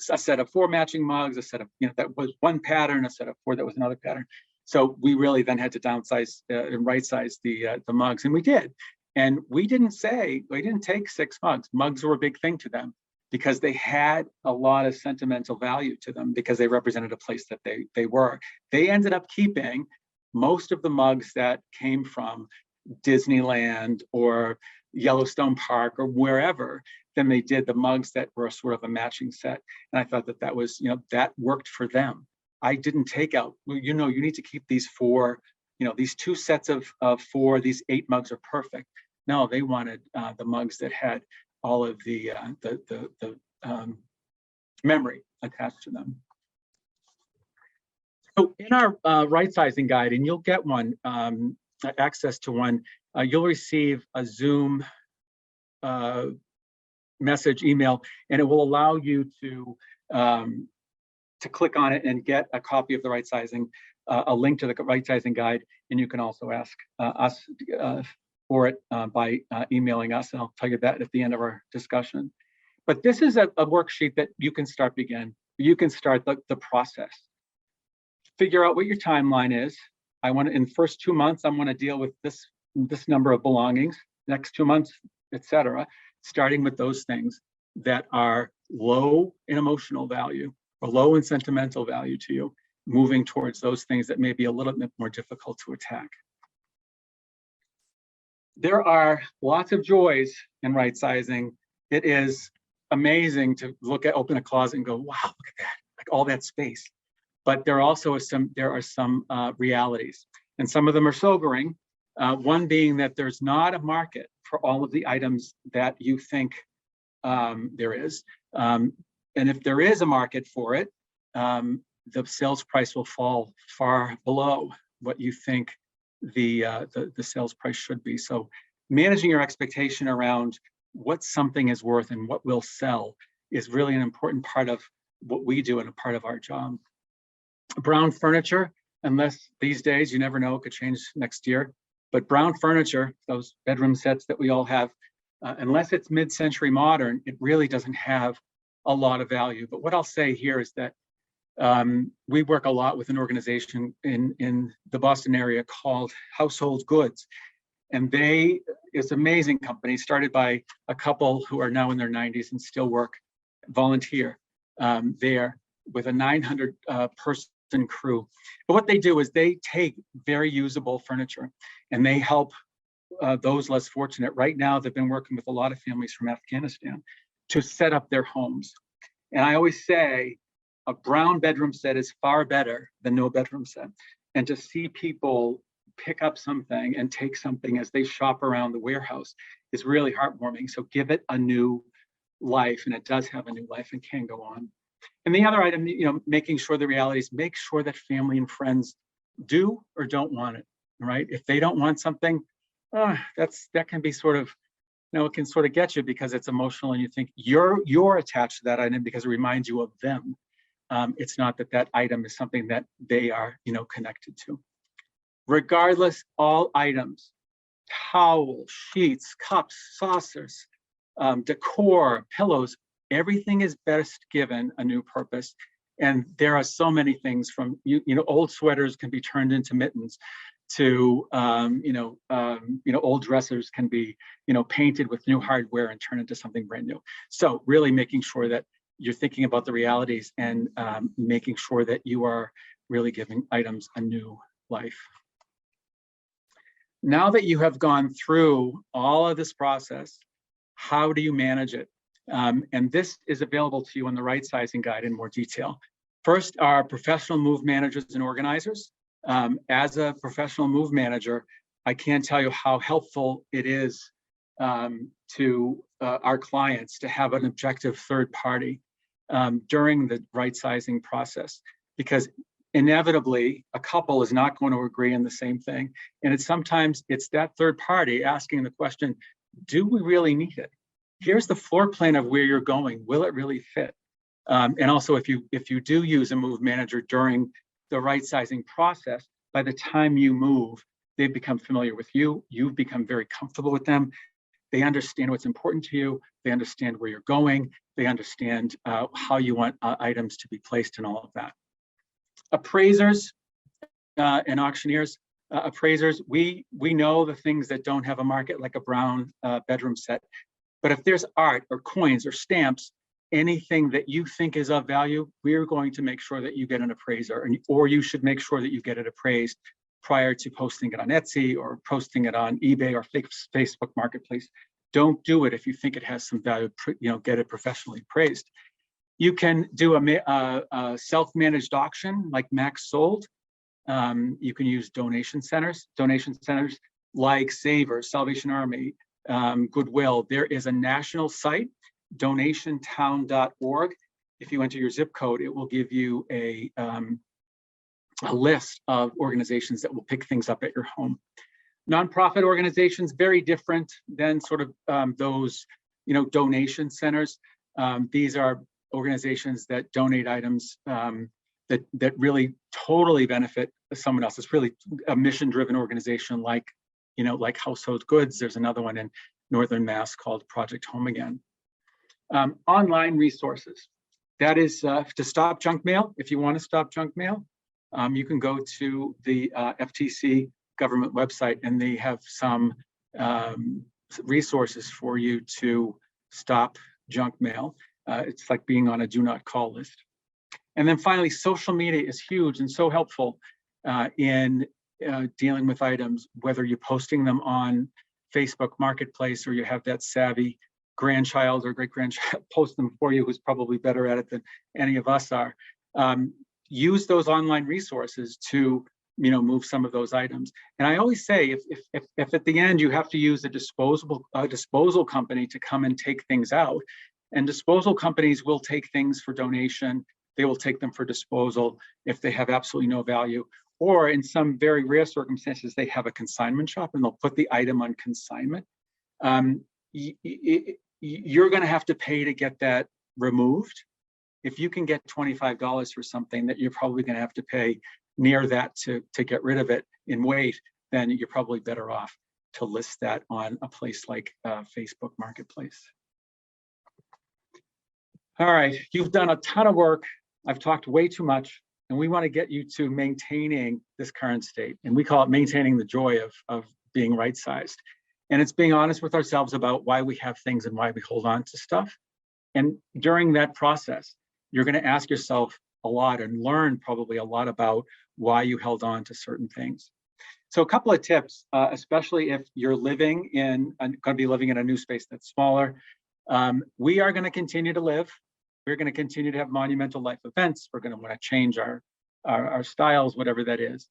a set of 4 matching mugs, a set of, that was one pattern, a set of 4 that was another pattern. So we really then had to downsize and right size the mugs, and we did. And we didn't take 6 mugs. Mugs were a big thing to them because they had a lot of sentimental value to them because they represented a place that they were. They ended up keeping most of the mugs that came from Disneyland or Yellowstone Park or wherever than they did the mugs that were sort of a matching set. And I thought that was, that worked for them. I didn't take out, you need to keep these 4, these 2 sets of 4, these 8 mugs are perfect. No, they wanted the mugs that had all of the memory attached to them. So in our right sizing guide, and you'll get one, access to one, you'll receive a Zoom message email, and it will allow you to click on it and get a copy of the right sizing, a link to the right sizing guide, and you can also ask us for it by emailing us, and I'll tell you that at the end of our discussion. But this is a worksheet that you can start You can start the process. Figure out what your timeline is. In the first 2 months, I want to deal with this number of belongings. Next 2 months, etc. Starting with those things that are low in emotional value or low in sentimental value to you, moving towards those things that may be a little bit more difficult to attack. There are lots of joys in right sizing. It is amazing to open a closet and go, wow, look at that, like all that space. But there are some realities, and some of them are sobering. One being that there's not a market for all of the items that you think there is. And if there is a market for it, the sales price will fall far below what you think the sales price should be. So managing your expectation around what something is worth and what will sell is really an important part of what we do and a part of our job. Brown furniture, unless these days, you never know, it could change next year, but brown furniture, those bedroom sets that we all have, unless it's mid-century modern, it really doesn't have a lot of value. But what I'll say here is that we work a lot with an organization in the Boston area called Household Goods. And it's an amazing company started by a couple who are now in their 90s and still volunteer there with a 900 person crew. But what they do is they take very usable furniture and they help those less fortunate. Right now, they've been working with a lot of families from Afghanistan to set up their homes. And I always say, a brown bedroom set is far better than no bedroom set. And to see people pick up something and take something as they shop around the warehouse is really heartwarming. So give it a new life, and it does have a new life and can go on. And the other item, making sure the reality is make sure that family and friends do or don't want it, right? If they don't want something, that can be sort of, it can sort of get you because it's emotional and you think you're attached to that item because it reminds you of them. It's not that item is something that they are, connected to. Regardless, all items towels, sheets, cups, saucers, decor, pillows, everything is best given a new purpose. And there are so many things from, old sweaters can be turned into mittens, to old dressers can be painted with new hardware and turn into something brand new. So really making sure that you're thinking about the realities and making sure that you are really giving items a new life. Now that you have gone through all of this process, how do you manage it? And this is available to you on the Rightsizing guide in more detail. First are professional move managers and organizers. As a professional move manager, I can't tell you how helpful it is to our clients to have an objective third party during the rightsizing process, because inevitably a couple is not going to agree on the same thing. And sometimes it's that third party asking the question, do we really need it? Here's the floor plan of where you're going. Will it really fit? And also, if you do use a move manager during the rightsizing process, by the time you move, they've become familiar with you. You've become very comfortable with them. They understand what's important to you. They understand where you're going. They understand how you want items to be placed and all of that. Appraisers and auctioneers. Appraisers, we know the things that don't have a market, like a brown bedroom set. But if there's art or coins or stamps, anything that you think is of value, we're going to make sure that you get an appraiser, or you should make sure that you get it appraised prior to posting it on Etsy or posting it on eBay or Facebook Marketplace. Don't do it if you think it has some value. Get it professionally appraised. You can do a self-managed auction like Max Sold. You can use donation centers like Savers, Salvation Army, Goodwill. There is a national site, donationtown.org. If you enter your zip code, it will give you a list of organizations that will pick things up at your home. Nonprofit organizations, very different than sort of those, donation centers. These are organizations that donate items that really totally benefit someone else. It's really a mission-driven organization like Household Goods. There's another one in Northern Mass called Project Home Again. Online resources. That is to stop junk mail. If you want to stop junk mail, you can go to the FTC government website, and they have some resources for you to stop junk mail. It's like being on a do not call list. And then finally, social media is huge and so helpful in dealing with items, whether you're posting them on Facebook Marketplace or you have that savvy grandchild or great-grandchild post them for you, who's probably better at it than any of us are. Use those online resources to move some of those items. And I always say, if at the end you have to use a disposal company to come and take things out, and disposal companies will take things for donation, they will take them for disposal if they have absolutely no value, or in some very rare circumstances, they have a consignment shop and they'll put the item on consignment. You're going to have to pay to get that removed. If you can get $25 for something that you're probably going to have to pay near that to get rid of it in weight, then you're probably better off to list that on a place like Facebook Marketplace. All right, you've done a ton of work. I've talked way too much, and we want to get you to maintaining this current state. And we call it maintaining the joy of being right-sized. And it's being honest with ourselves about why we have things and why we hold on to stuff. And during that process, you're going to ask yourself a lot and learn probably a lot about why you held on to certain things. So a couple of tips, especially if you're going to be living in a new space that's smaller. We are going to continue to live. We're going to continue to have monumental life events. We're going to want to change our styles, whatever that is.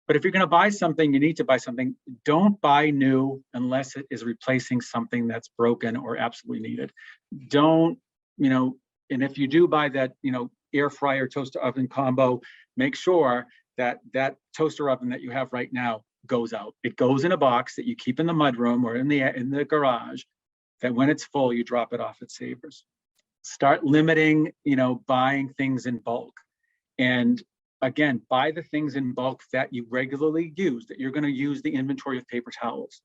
But if you're going to buy something, you need to buy something. Don't buy new unless it is replacing something that's broken or absolutely needed. Don't, and if you do buy that, air fryer toaster oven combo, make sure that that toaster oven that you have right now goes out. It goes in a box that you keep in the mudroom or in the garage, that when it's full, you drop it off at Savers. Start limiting, buying things in bulk. And again, buy the things in bulk that you regularly use, that you're going to use the inventory of paper towels.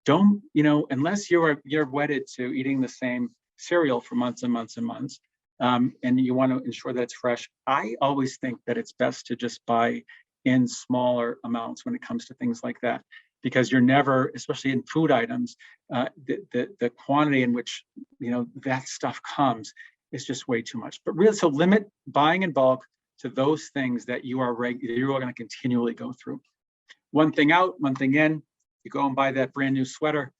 don't, unless you're wedded to eating the same cereal for months and months and months, and you want to ensure that it's fresh, I always think that it's best to just buy in smaller amounts when it comes to things like that, because you're never, especially in food items, the quantity in which that stuff comes is just way too much. But really, so limit buying in bulk to those things that you are going to continually go through. One thing out, one thing in. You go and buy that brand new sweater.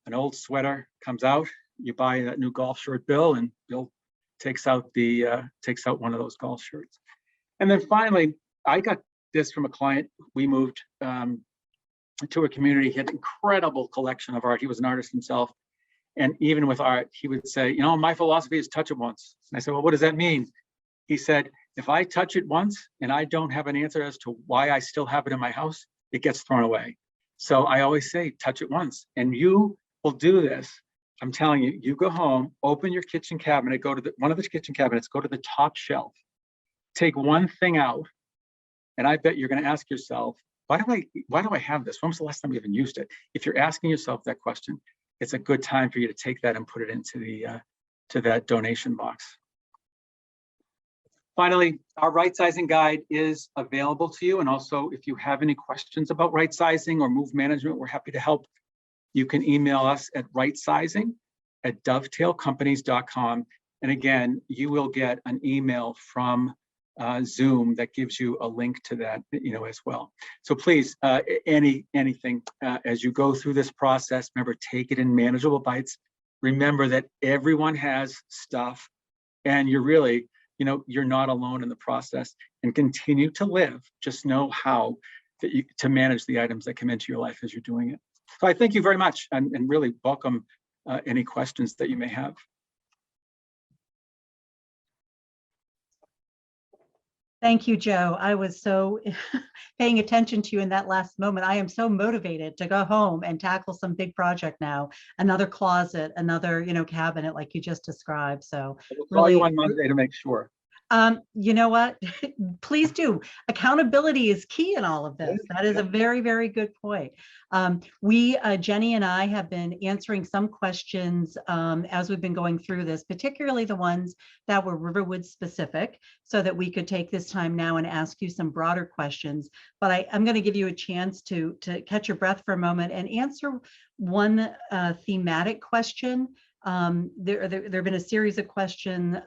An old sweater comes out. You buy that new golf shirt, Bill, and Bill takes out one of those golf shirts. And then finally, I got this from a client. We moved to a community. He had an incredible collection of art. He was an artist himself. And even with art, he would say, my philosophy is touch it once. And I said, well, what does that mean? He said, if I touch it once and I don't have an answer as to why I still have it in my house, it gets thrown away. So I always say, touch it once. And you will do this. I'm telling you, you go home, open your kitchen cabinet, go to one of the kitchen cabinets, go to the top shelf, take one thing out, and I bet you're going to ask yourself, why do I have this? When was the last time you even used it? If you're asking yourself that question, it's a good time for you to take that and put it into to that donation box. Finally, our right-sizing guide is available to you. And also, if you have any questions about right-sizing or move management, we're happy to help. You can email us at rightsizing@dovetailcompanies.com. And again, you will get an email from Zoom that gives you a link to that, as well. So please, anything as you go through this process, remember, take it in manageable bites. Remember that everyone has stuff, and you're really, you're not alone in the process, and continue to live. Just know how to manage the items that come into your life as you're doing it. So I thank you very much, and really welcome any questions that you may have. Thank you, Joe. I was so paying attention to you in that last moment. I am so motivated to go home and tackle some big project now, another closet, another, cabinet like you just described. So we'll call you on Monday to make sure. You know what? Please do. Accountability is key in all of this. That is a very, very good point. Jenny and I have been answering some questions as we've been going through this, particularly the ones that were Riverwood specific, so that we could take this time now and ask you some broader questions. But I'm going to give you a chance to catch your breath for a moment and answer one thematic question. There have been a series of questions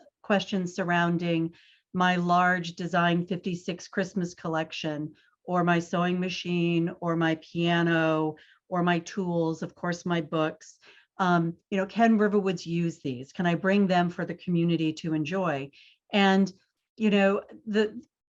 surrounding my large Design 56 Christmas collection, or my sewing machine, or my piano, or my tools, of course, my books. Can Riverwoods use these? Can I bring them for the community to enjoy? And, I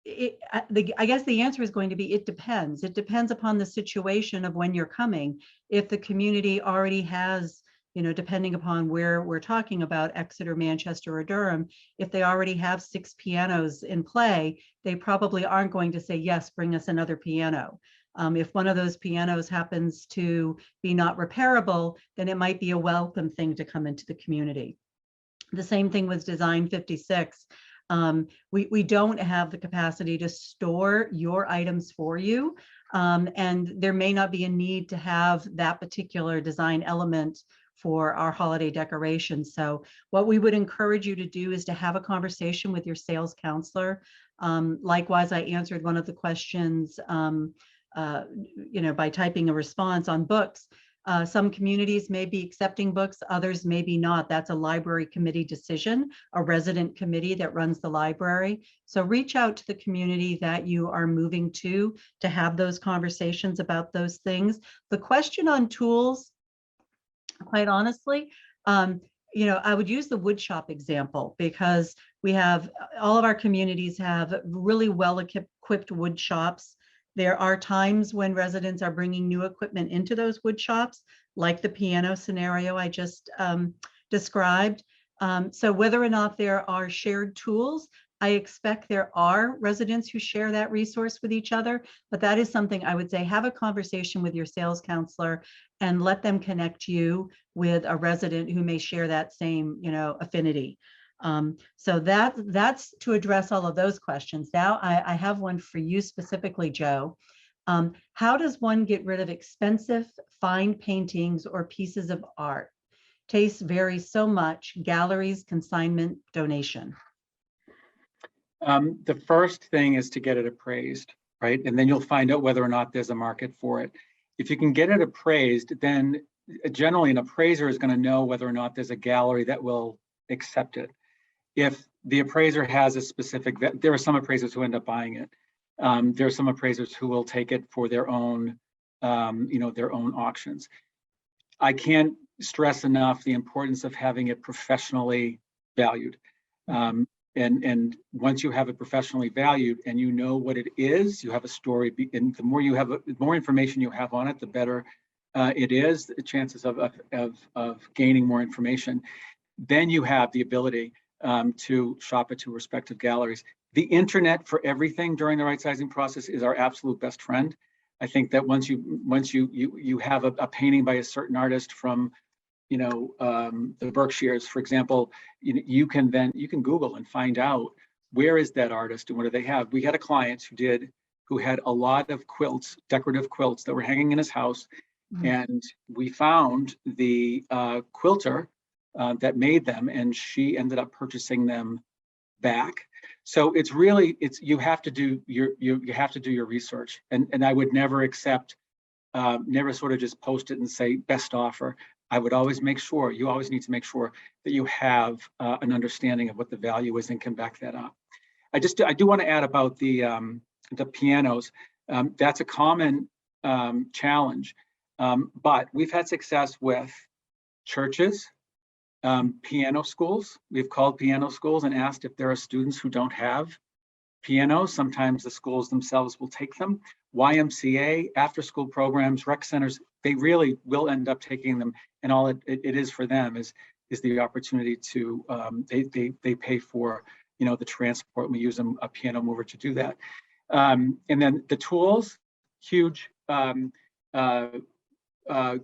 guess the answer is going to be, it depends. It depends upon the situation of when you're coming. If the community already has, depending upon where we're talking about, Exeter, Manchester, or Durham, if they already have 6 pianos in play, they probably aren't going to say, yes, bring us another piano. If one of those pianos happens to be not repairable, then it might be a welcome thing to come into the community. The same thing with Design 56. We don't have the capacity to store your items for you, and there may not be a need to have that particular design element for our holiday decorations. So what we would encourage you to do is to have a conversation with your sales counselor. Likewise, I answered one of the questions, by typing a response on books. Some communities may be accepting books, others maybe not. That's a library committee decision, a resident committee that runs the library. So reach out to the community that you are moving to have those conversations about those things. The question on tools, quite honestly, I would use the wood shop example, because we have, all of our communities have really well equipped wood shops. There are times when residents are bringing new equipment into those wood shops, like the piano scenario I just described. So whether or not there are shared tools, I expect there are residents who share that resource with each other, but that is something I would say, have a conversation with your sales counselor and let them connect you with a resident who may share that same, affinity. So that's to address all of those questions. Now I have one for you specifically, Joe. How does one get rid of expensive, fine paintings or pieces of art? Tastes vary so much. Galleries, consignment, donation. The first thing is to get it appraised, right? And then you'll find out whether or not there's a market for it. If you can get it appraised, then generally an appraiser is going to know whether or not there's a gallery that will accept it. If the appraiser has a specific, there are some appraisers who end up buying it. There are some appraisers who will take it for their own, their own auctions. I can't stress enough the importance of having it professionally valued. And once you have it professionally valued and you know what it is, you have a story, and the more information you have on it, the better it is, the chances of gaining more information. Then you have the ability to shop it to respective galleries. The internet for everything during the right sizing process is our absolute best friend. I think that once you have a painting by a certain artist from the Berkshires, for example, you can Google and find out where is that artist and what do they have. We had a client who had a lot of quilts, decorative quilts that were hanging in his house. Mm-hmm. And we found the quilter that made them, and she ended up purchasing them back. So you have to do your research, and I would never accept, never sort of just post it and say best offer. I would always you always need to make sure that you have an understanding of what the value is and can back that up. I do want to add about the pianos. That's a common challenge, but we've had success with churches, piano schools. We've called piano schools and asked if there are students who don't have pianos. Sometimes the schools themselves will take them. YMCA, after-school programs, rec centers, they really will end up taking them, and all it is for them is the opportunity to they pay for the transport. We use a piano mover to do that, and then the tools, huge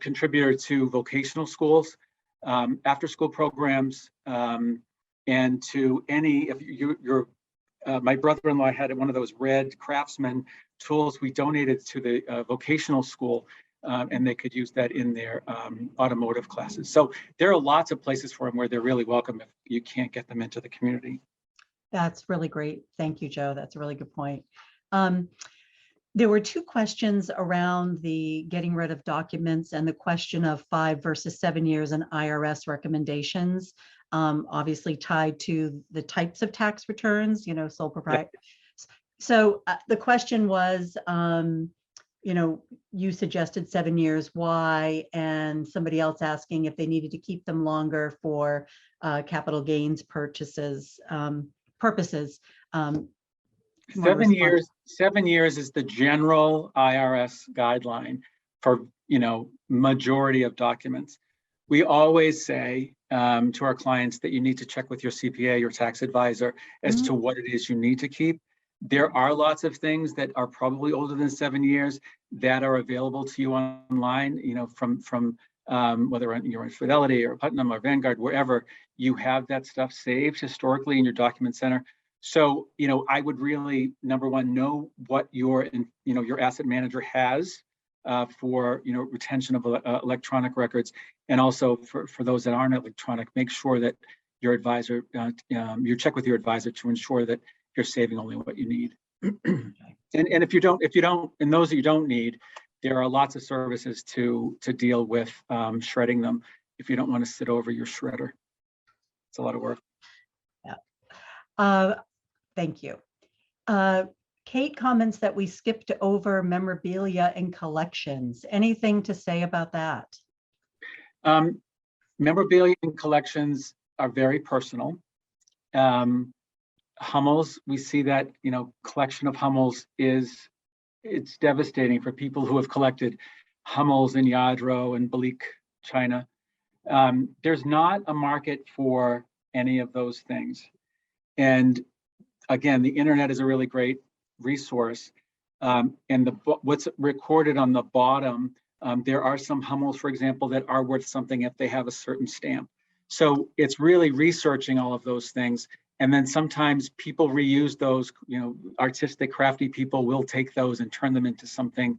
contributor to vocational schools, after-school programs, and to any of your. My brother-in-law had one of those red Craftsman tools. We donated to the vocational school, and they could use that in their automotive classes. So there are lots of places for them where they're really welcome if you can't get them into the community. That's really great. Thank you, Joe. That's a really good point. There were two questions around the getting rid of documents and the question of 5 versus 7 years and IRS recommendations, obviously tied to the types of tax returns, sole proprietor. Yep. So the question was, you suggested 7 years, why? And somebody else asking if they needed to keep them longer for capital gains purposes. 7 years. 7 years is the general IRS guideline for majority of documents. We always say to our clients that you need to check with your CPA, your tax advisor, as to what it is you need to keep. There are lots of things that are probably older than 7 years that are available to you online. From whether you're in Fidelity or Putnam or Vanguard, wherever you have that stuff saved historically in your document center. So, I would really, number one, know what your asset manager has for, retention of electronic records. And also for those that aren't electronic, make sure that your advisor, you check with your advisor to ensure that you're saving only what you need. and if you don't, and those that you don't need, there are lots of services to deal with shredding them if you don't want to sit over your shredder. It's a lot of work. Yeah. Thank you. Kate comments that we skipped over memorabilia and collections. Anything to say about that? Memorabilia and collections are very personal. Hummels, we see that, collection of Hummels it's devastating for people who have collected Hummels and Lladró and Balik china. There's not a market for any of those things. And again, the internet is a really great resource. And what's recorded on the bottom, there are some Hummels, for example, that are worth something if they have a certain stamp. So it's really researching all of those things And then sometimes people reuse those, artistic, crafty people will take those and turn them into something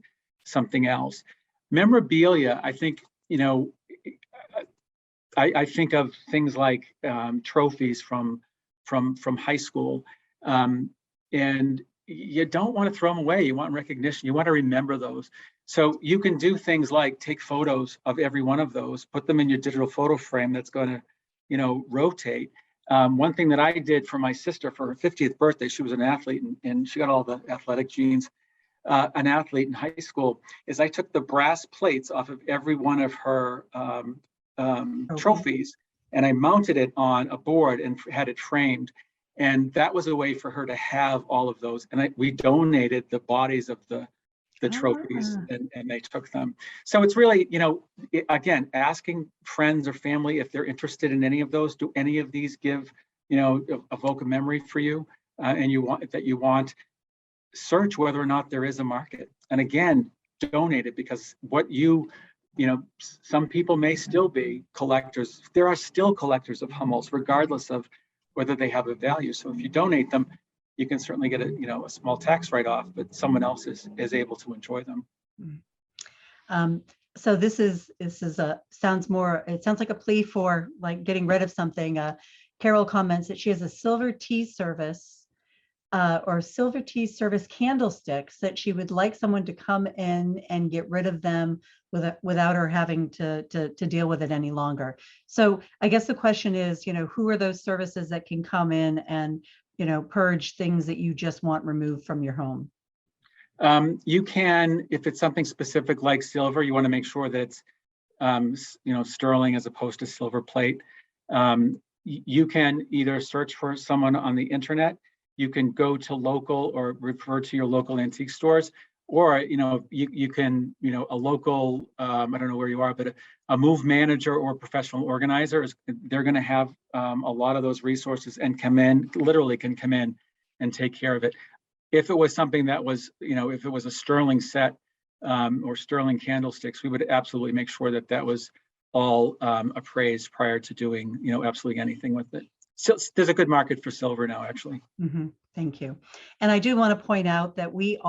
else. Memorabilia, I think, I think of things like trophies from high school, and you don't want to throw them away. You want recognition. You want to remember those. So you can do things like take photos of every one of those, put them in your digital photo frame that's going to, rotate. One thing that I did for my sister for her 50th birthday, she was an athlete and she got all the athletic genes, an athlete in high school, is I took the brass plates off of every one of her trophies, and I mounted it on a board and had it framed. And that was a way for her to have all of those. And we donated the bodies of the trophies, and they took them. So it's really, again, asking friends or family if they're interested in any of those. Do any of these give, evoke a memory for you, and you want, search whether or not there is a market. And again, donate it, because some people may still be collectors. There are still collectors of Hummels, regardless of whether they have a value. So if you donate them, you can certainly get a small tax write-off, but someone else is able to enjoy them. So this sounds like a plea for like getting rid of something. Carol comments that she has a silver tea service candlesticks that she would like someone to come in and get rid of them without her having to deal with it any longer. So I guess the question is, who are those services that can come in and, purge things that you just want removed from your home? You can, if it's something specific like silver, you want to make sure that it's, sterling as opposed to silver plate. You can either search for someone on the internet. You can go to local or refer to your local antique stores, or, you can, a local, I don't know where you are, but a move manager or professional organizer, they're going to have a lot of those resources and literally can come in and take care of it. If it was something that was, if it was a sterling set or sterling candlesticks, we would absolutely make sure that was all appraised prior to doing, absolutely anything with it. So there's a good market for silver now, actually. Mm-hmm. Thank you. And I do want to point out that we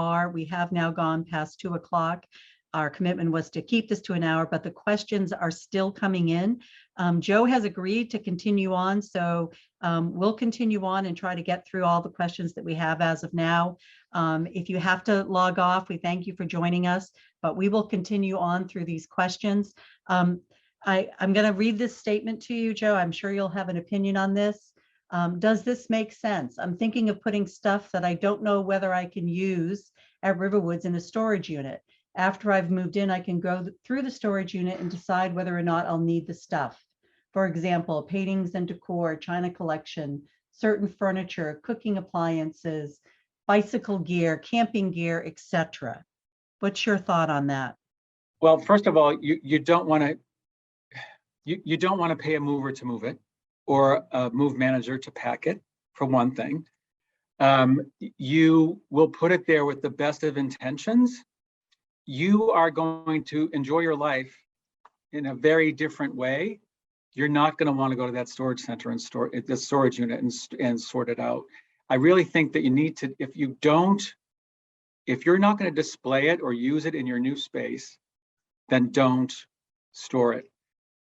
have now gone past 2 o'clock. Our commitment was to keep this to an hour, but the questions are still coming in. Joe has agreed to continue on, so we'll continue on and try to get through all the questions that we have as of now. If you have to log off, we thank you for joining us, but we will continue on through these questions. I'm going to read this statement to you, Joe. I'm sure you'll have an opinion on this. Does this make sense? I'm thinking of putting stuff that I don't know whether I can use at Riverwoods in a storage unit. After I've moved in, I can go through the storage unit and decide whether or not I'll need the stuff. For example, paintings and decor, china collection, certain furniture, cooking appliances, bicycle gear, camping gear, etc. What's your thought on that? Well, first of all, you don't want to pay a mover to move it, or a move manager to pack it, for one thing. You will put it there with the best of intentions. You are going to enjoy your life in a very different way. You're not going to want to go to that storage center and store the storage unit and sort it out. I really think that you need to, if you're not going to display it or use it in your new space, then don't store it.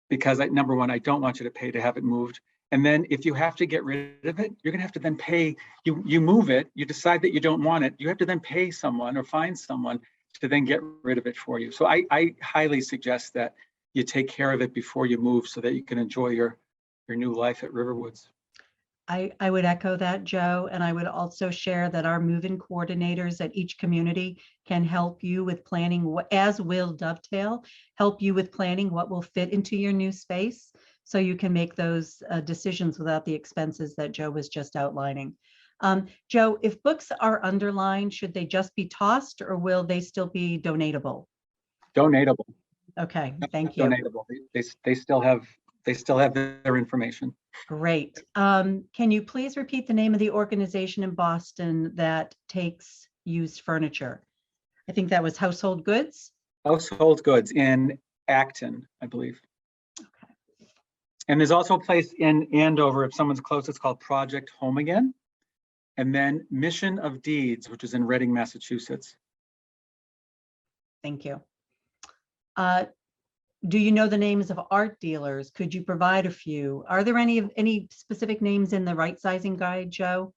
Because number one, I don't want you to pay to have it moved. And then if you have to get rid of it, you're going to have to then pay. You move it, you decide that you don't want it, you have to then pay someone or find someone to then get rid of it for you. So I highly suggest that you take care of it before you move, so that you can enjoy your new life at Riverwoods. I would echo that, Joe, and I would also share that our move-in coordinators at each community can help you with planning, as will Dovetail, help you with planning what will fit into your new space, so you can make those decisions without the expenses that Joe was just outlining. Joe, if books are underlined, should they just be tossed, or will they still be donatable? Donatable. Okay, thank you. Donatable. They still have their information. Great. Can you please repeat the name of the organization in Boston that takes used furniture? I think that was Household Goods. Household Goods in Acton, I believe. Okay. And there's also a place in Andover, if someone's close, it's called Project Home Again. And then Mission of Deeds, which is in Reading, Massachusetts. Thank you. Do you know the names of art dealers? Could you provide a few? Are there any specific names in the right sizing guide, Joe?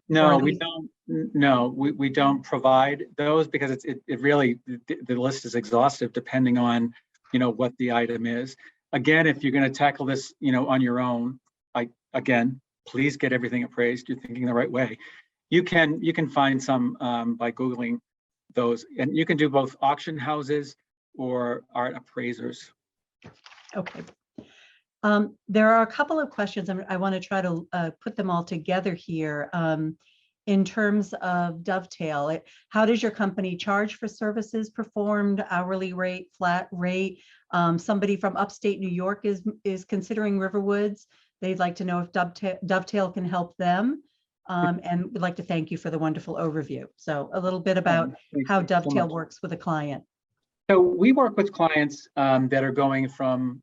No, Or we these- don't. No, we don't provide those because it really, the list is exhaustive depending on, what the item is. Again, if you're going to tackle this, on your own, again, please get everything appraised. You're thinking the right way. You can find some by Googling those, and you can do both auction houses or art appraisers. Okay. There are a couple of questions. I want to try to put them all together here. In terms of Dovetail, how does your company charge for services performed, hourly rate, flat rate? Somebody from upstate New York is considering Riverwoods. They'd like to know if Dovetail can help them. And would like to thank you for the wonderful overview. So a little bit about how Dovetail works with a client. So we work with clients that are going from,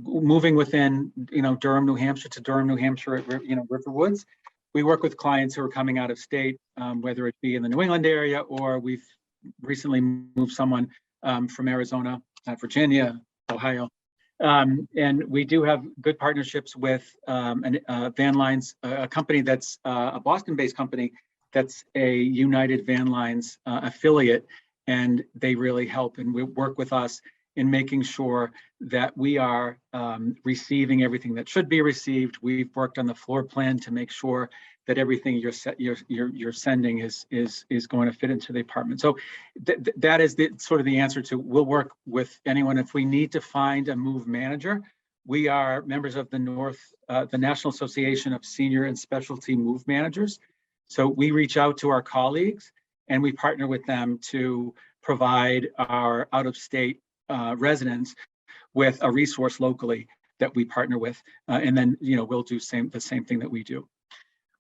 moving within, Durham, New Hampshire to Durham, New Hampshire at, Riverwoods. We work with clients who are coming out of state, whether it be in the New England area, or we've recently moved someone from Arizona, Virginia, Ohio. And we do have good partnerships with Van Lines, a company that's a Boston-based company that's a United Van Lines affiliate, and they really help and work with us in making sure that we are receiving everything that should be received. We've worked on the floor plan to make sure that everything you're sending is going to fit into the apartment. So that is sort of the answer to, we'll work with anyone. If we need to find a move manager, we are members of the National Association of Senior and Specialty Move Managers. So we reach out to our colleagues and we partner with them to provide our out-of-state residents with a resource locally that we partner with, and then we'll do the same thing that we do.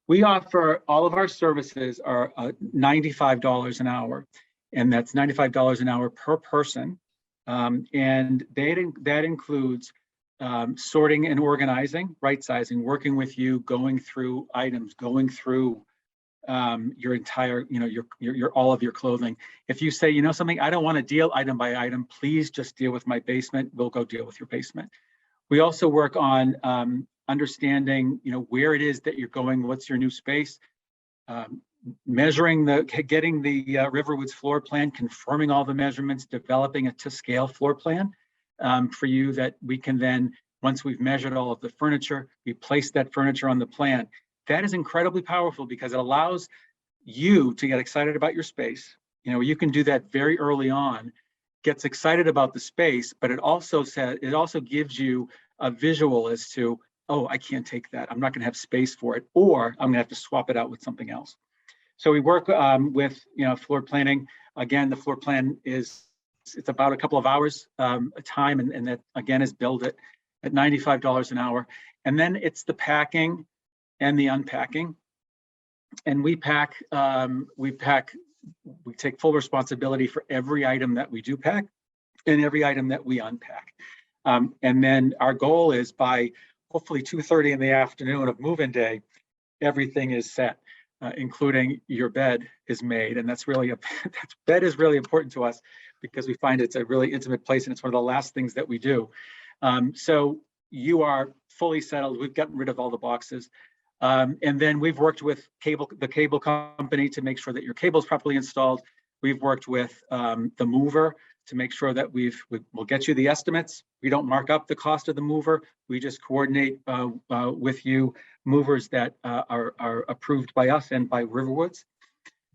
We offer all of our services are $95 an hour, and that's $95 an hour per person, and that includes sorting and organizing, right-sizing, working with you, going through items, going through your entire, your all of your clothing. If you say, something, I don't want to deal item by item, please just deal with my basement. We'll go deal with your basement. We also work on understanding, where it is that you're going, what's your new space, measuring getting the Riverwoods floor plan, confirming all the measurements, developing a to scale floor plan for you that we can then, once we've measured all of the furniture, we place that furniture on the plan. That is incredibly powerful because it allows you to get excited about your space. You can do that very early on, gets excited about the space, but it also gives you a visual as to, oh, I can't take that. I'm not going to have space for it, or I'm going to have to swap it out with something else. So we work with, floor planning. Again, the floor plan it's about a couple of hours a time, and that again is billed at $95 an hour. And then it's the packing and the unpacking, and we take full responsibility for every item that we do pack and every item that we unpack. And then our goal is by hopefully 2:30 in the afternoon of move-in day, everything is set, including your bed is made. And that's really bed is really important to us because we find it's a really intimate place and it's one of the last things that we do. So you are fully settled. We've gotten rid of all the boxes. And then we've worked with the cable company to make sure that your cable is properly installed. We've worked with the mover to make sure that we'll get you the estimates. We don't mark up the cost of the mover. We just coordinate with you movers that are approved by us and by Riverwoods.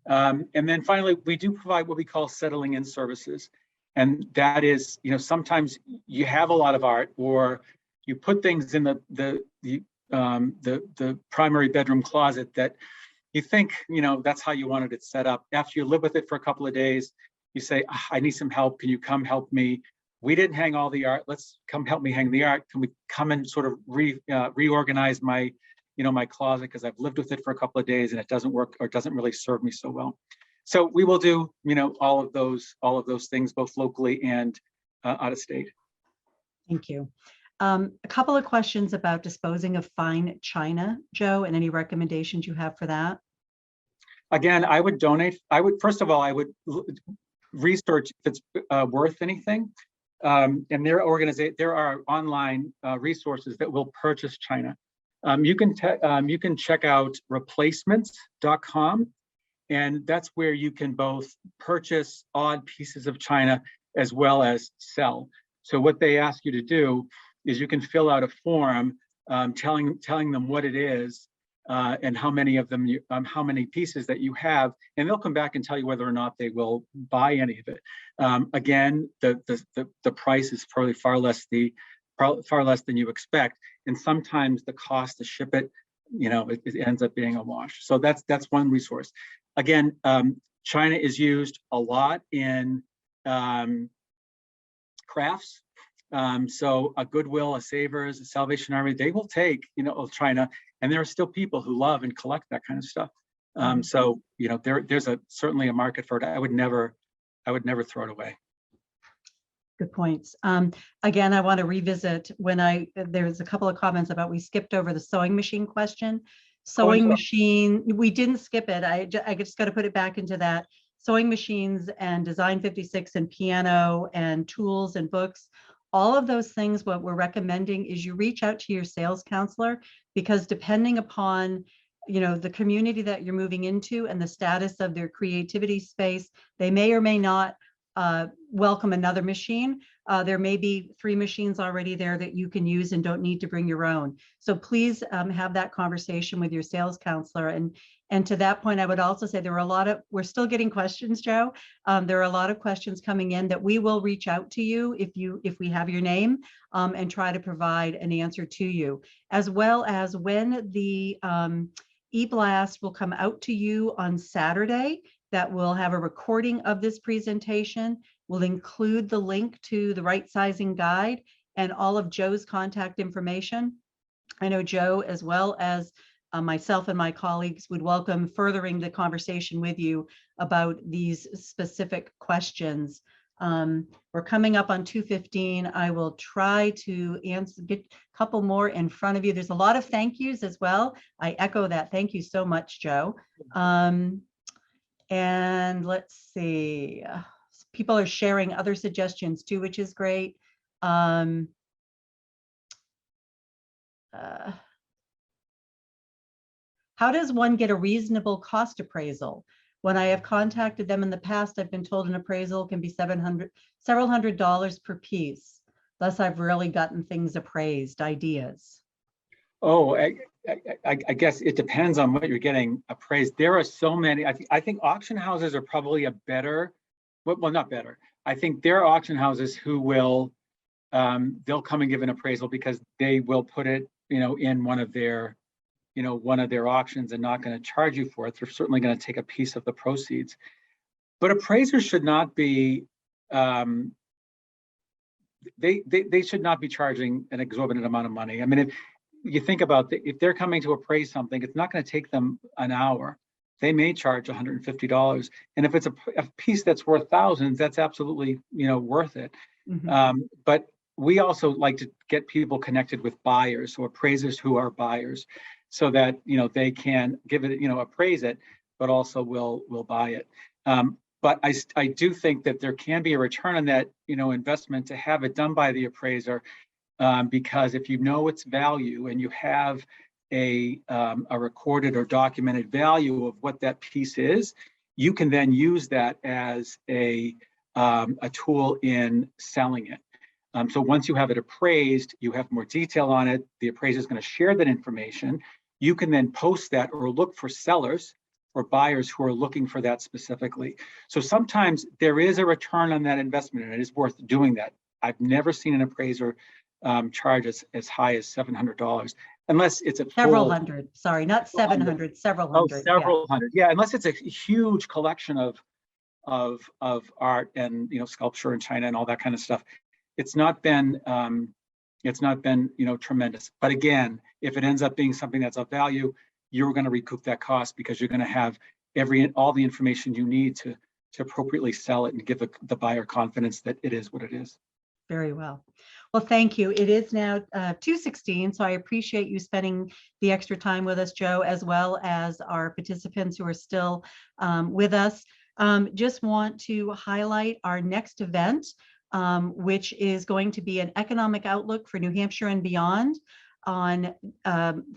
And then finally, we do provide what we call settling in services. And that is, sometimes you have a lot of art, or you put things in the primary bedroom closet that you think, that's how you wanted it set up. After you live with it for a couple of days, you say, I need some help. Can you come help me? We didn't hang all the art. Let's come help me hang the art. Can we come and sort of reorganize my, my closet because I've lived with it for a couple of days and it doesn't work or doesn't really serve me so well. So we will do, all of those things, both locally and out of state. Thank you. A couple of questions about disposing of fine china, Joe, and any recommendations you have for that. Again, I would donate. First of all, I would research if it's worth anything. And there are online resources that will purchase china. You can check out replacements.com, and that's where you can both purchase odd pieces of china as well as sell. So what they ask you to do is you can fill out a form telling them what it is and how many of them how many pieces that you have, and they'll come back and tell you whether or not they will buy any of it. Again, the price is probably far less than you expect, and sometimes the cost to ship it, it ends up being a wash. So that's one resource. Again, china is used a lot in crafts. So a Goodwill, a Savers, a Salvation Army, they will take, china, and there are still people who love and collect that kind of stuff. So, there's certainly a market for it. I would never throw it away. Good points. Again, I want to revisit there's a couple of comments about we skipped over the sewing machine question. Sewing machine, we didn't skip it. I just got to put it back into that. Sewing machines and Design 56 and piano and tools and books. All of those things, what we're recommending is you reach out to your sales counselor, because depending upon, the community that you're moving into and the status of their creativity space, they may or may not welcome another machine. There may be 3 machines already there that you can use and don't need to bring your own. So please have that conversation with your sales counselor. And to that point, I would also say we're still getting questions, Joe. There are a lot of questions coming in that we will reach out to you if we have your name and try to provide an answer to you, as well as when the e-blast will come out to you on Saturday. That will have a recording of this presentation. We'll include the link to the right sizing guide and all of Joe's contact information. I know Joe, as well as myself and my colleagues, would welcome furthering the conversation with you about these specific questions. We're coming up on 2:15. I will try to get a couple more in front of you. There's a lot of thank yous as well. I echo that. Thank you so much, Joe. And let's see, people are sharing other suggestions too, which is great. How does one get a reasonable cost appraisal? When I have contacted them in the past, I've been told an appraisal can be several hundred dollars per piece. Thus, I've rarely gotten things appraised. Ideas? Oh, I guess it depends on what you're getting appraised. There are so many. I think auction houses are probably a better, well, not better. I think there are auction houses who will, they'll come and give an appraisal because they will put it, in one of their auctions and not going to charge you for it. They're certainly going to take a piece of the proceeds. But appraisers should not be, they should not be charging an exorbitant amount of money. I mean, if you think about if they're coming to appraise something, it's not going to take them an hour. They may charge $150. And if it's a piece that's worth thousands, that's absolutely, worth it. Mm-hmm. But we also like to get people connected with buyers, so appraisers who are buyers, so that, they can give it, appraise it, but also will buy it. But I do think that there can be a return on that, investment to have it done by the appraiser. Because if you know its value and you have a recorded or documented value of what that piece is, you can then use that as a tool in selling it. So once you have it appraised, you have more detail on it. The appraiser is going to share that information. You can then post that or look for sellers or buyers who are looking for that specifically. So sometimes there is a return on that investment, and it is worth doing that. I've never seen an appraiser charge as high as $700, unless it's a several hundred. Sorry, not 700, several hundred. Oh, several hundred. Yeah, unless it's a huge collection of art and sculpture in China and all that kind of stuff. It's not been tremendous. But again, if it ends up being something that's of value, you're going to recoup that cost because you're going to have all the information you need to appropriately sell it and give the buyer confidence that it is what it is. Very well. Well, thank you. It is now 2:16, so I appreciate you spending the extra time with us, Joe, as well as our participants who are still with us. Just want to highlight our next event, which is going to be an economic outlook for New Hampshire and beyond on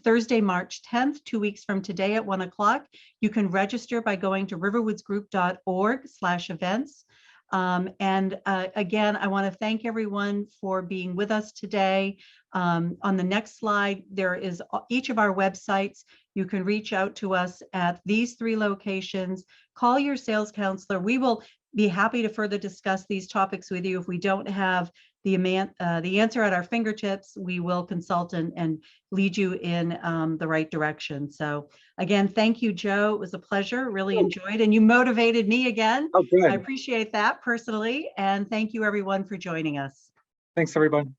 Thursday, March 10th, 2 weeks from today at 1 o'clock. You can register by going to riverwoodsgroup.org/events. Again, I want to thank everyone for being with us today. On the next slide, there is each of our websites. You can reach out to us at these 3 locations. Call your sales counselor. We will be happy to further discuss these topics with you. If we don't have the answer at our fingertips, we will consult and lead you in the right direction. So again, thank you, Joe. It was a pleasure, really enjoyed, and you motivated me again. Oh, good. I appreciate that personally. And thank you everyone for joining us. Thanks, everyone.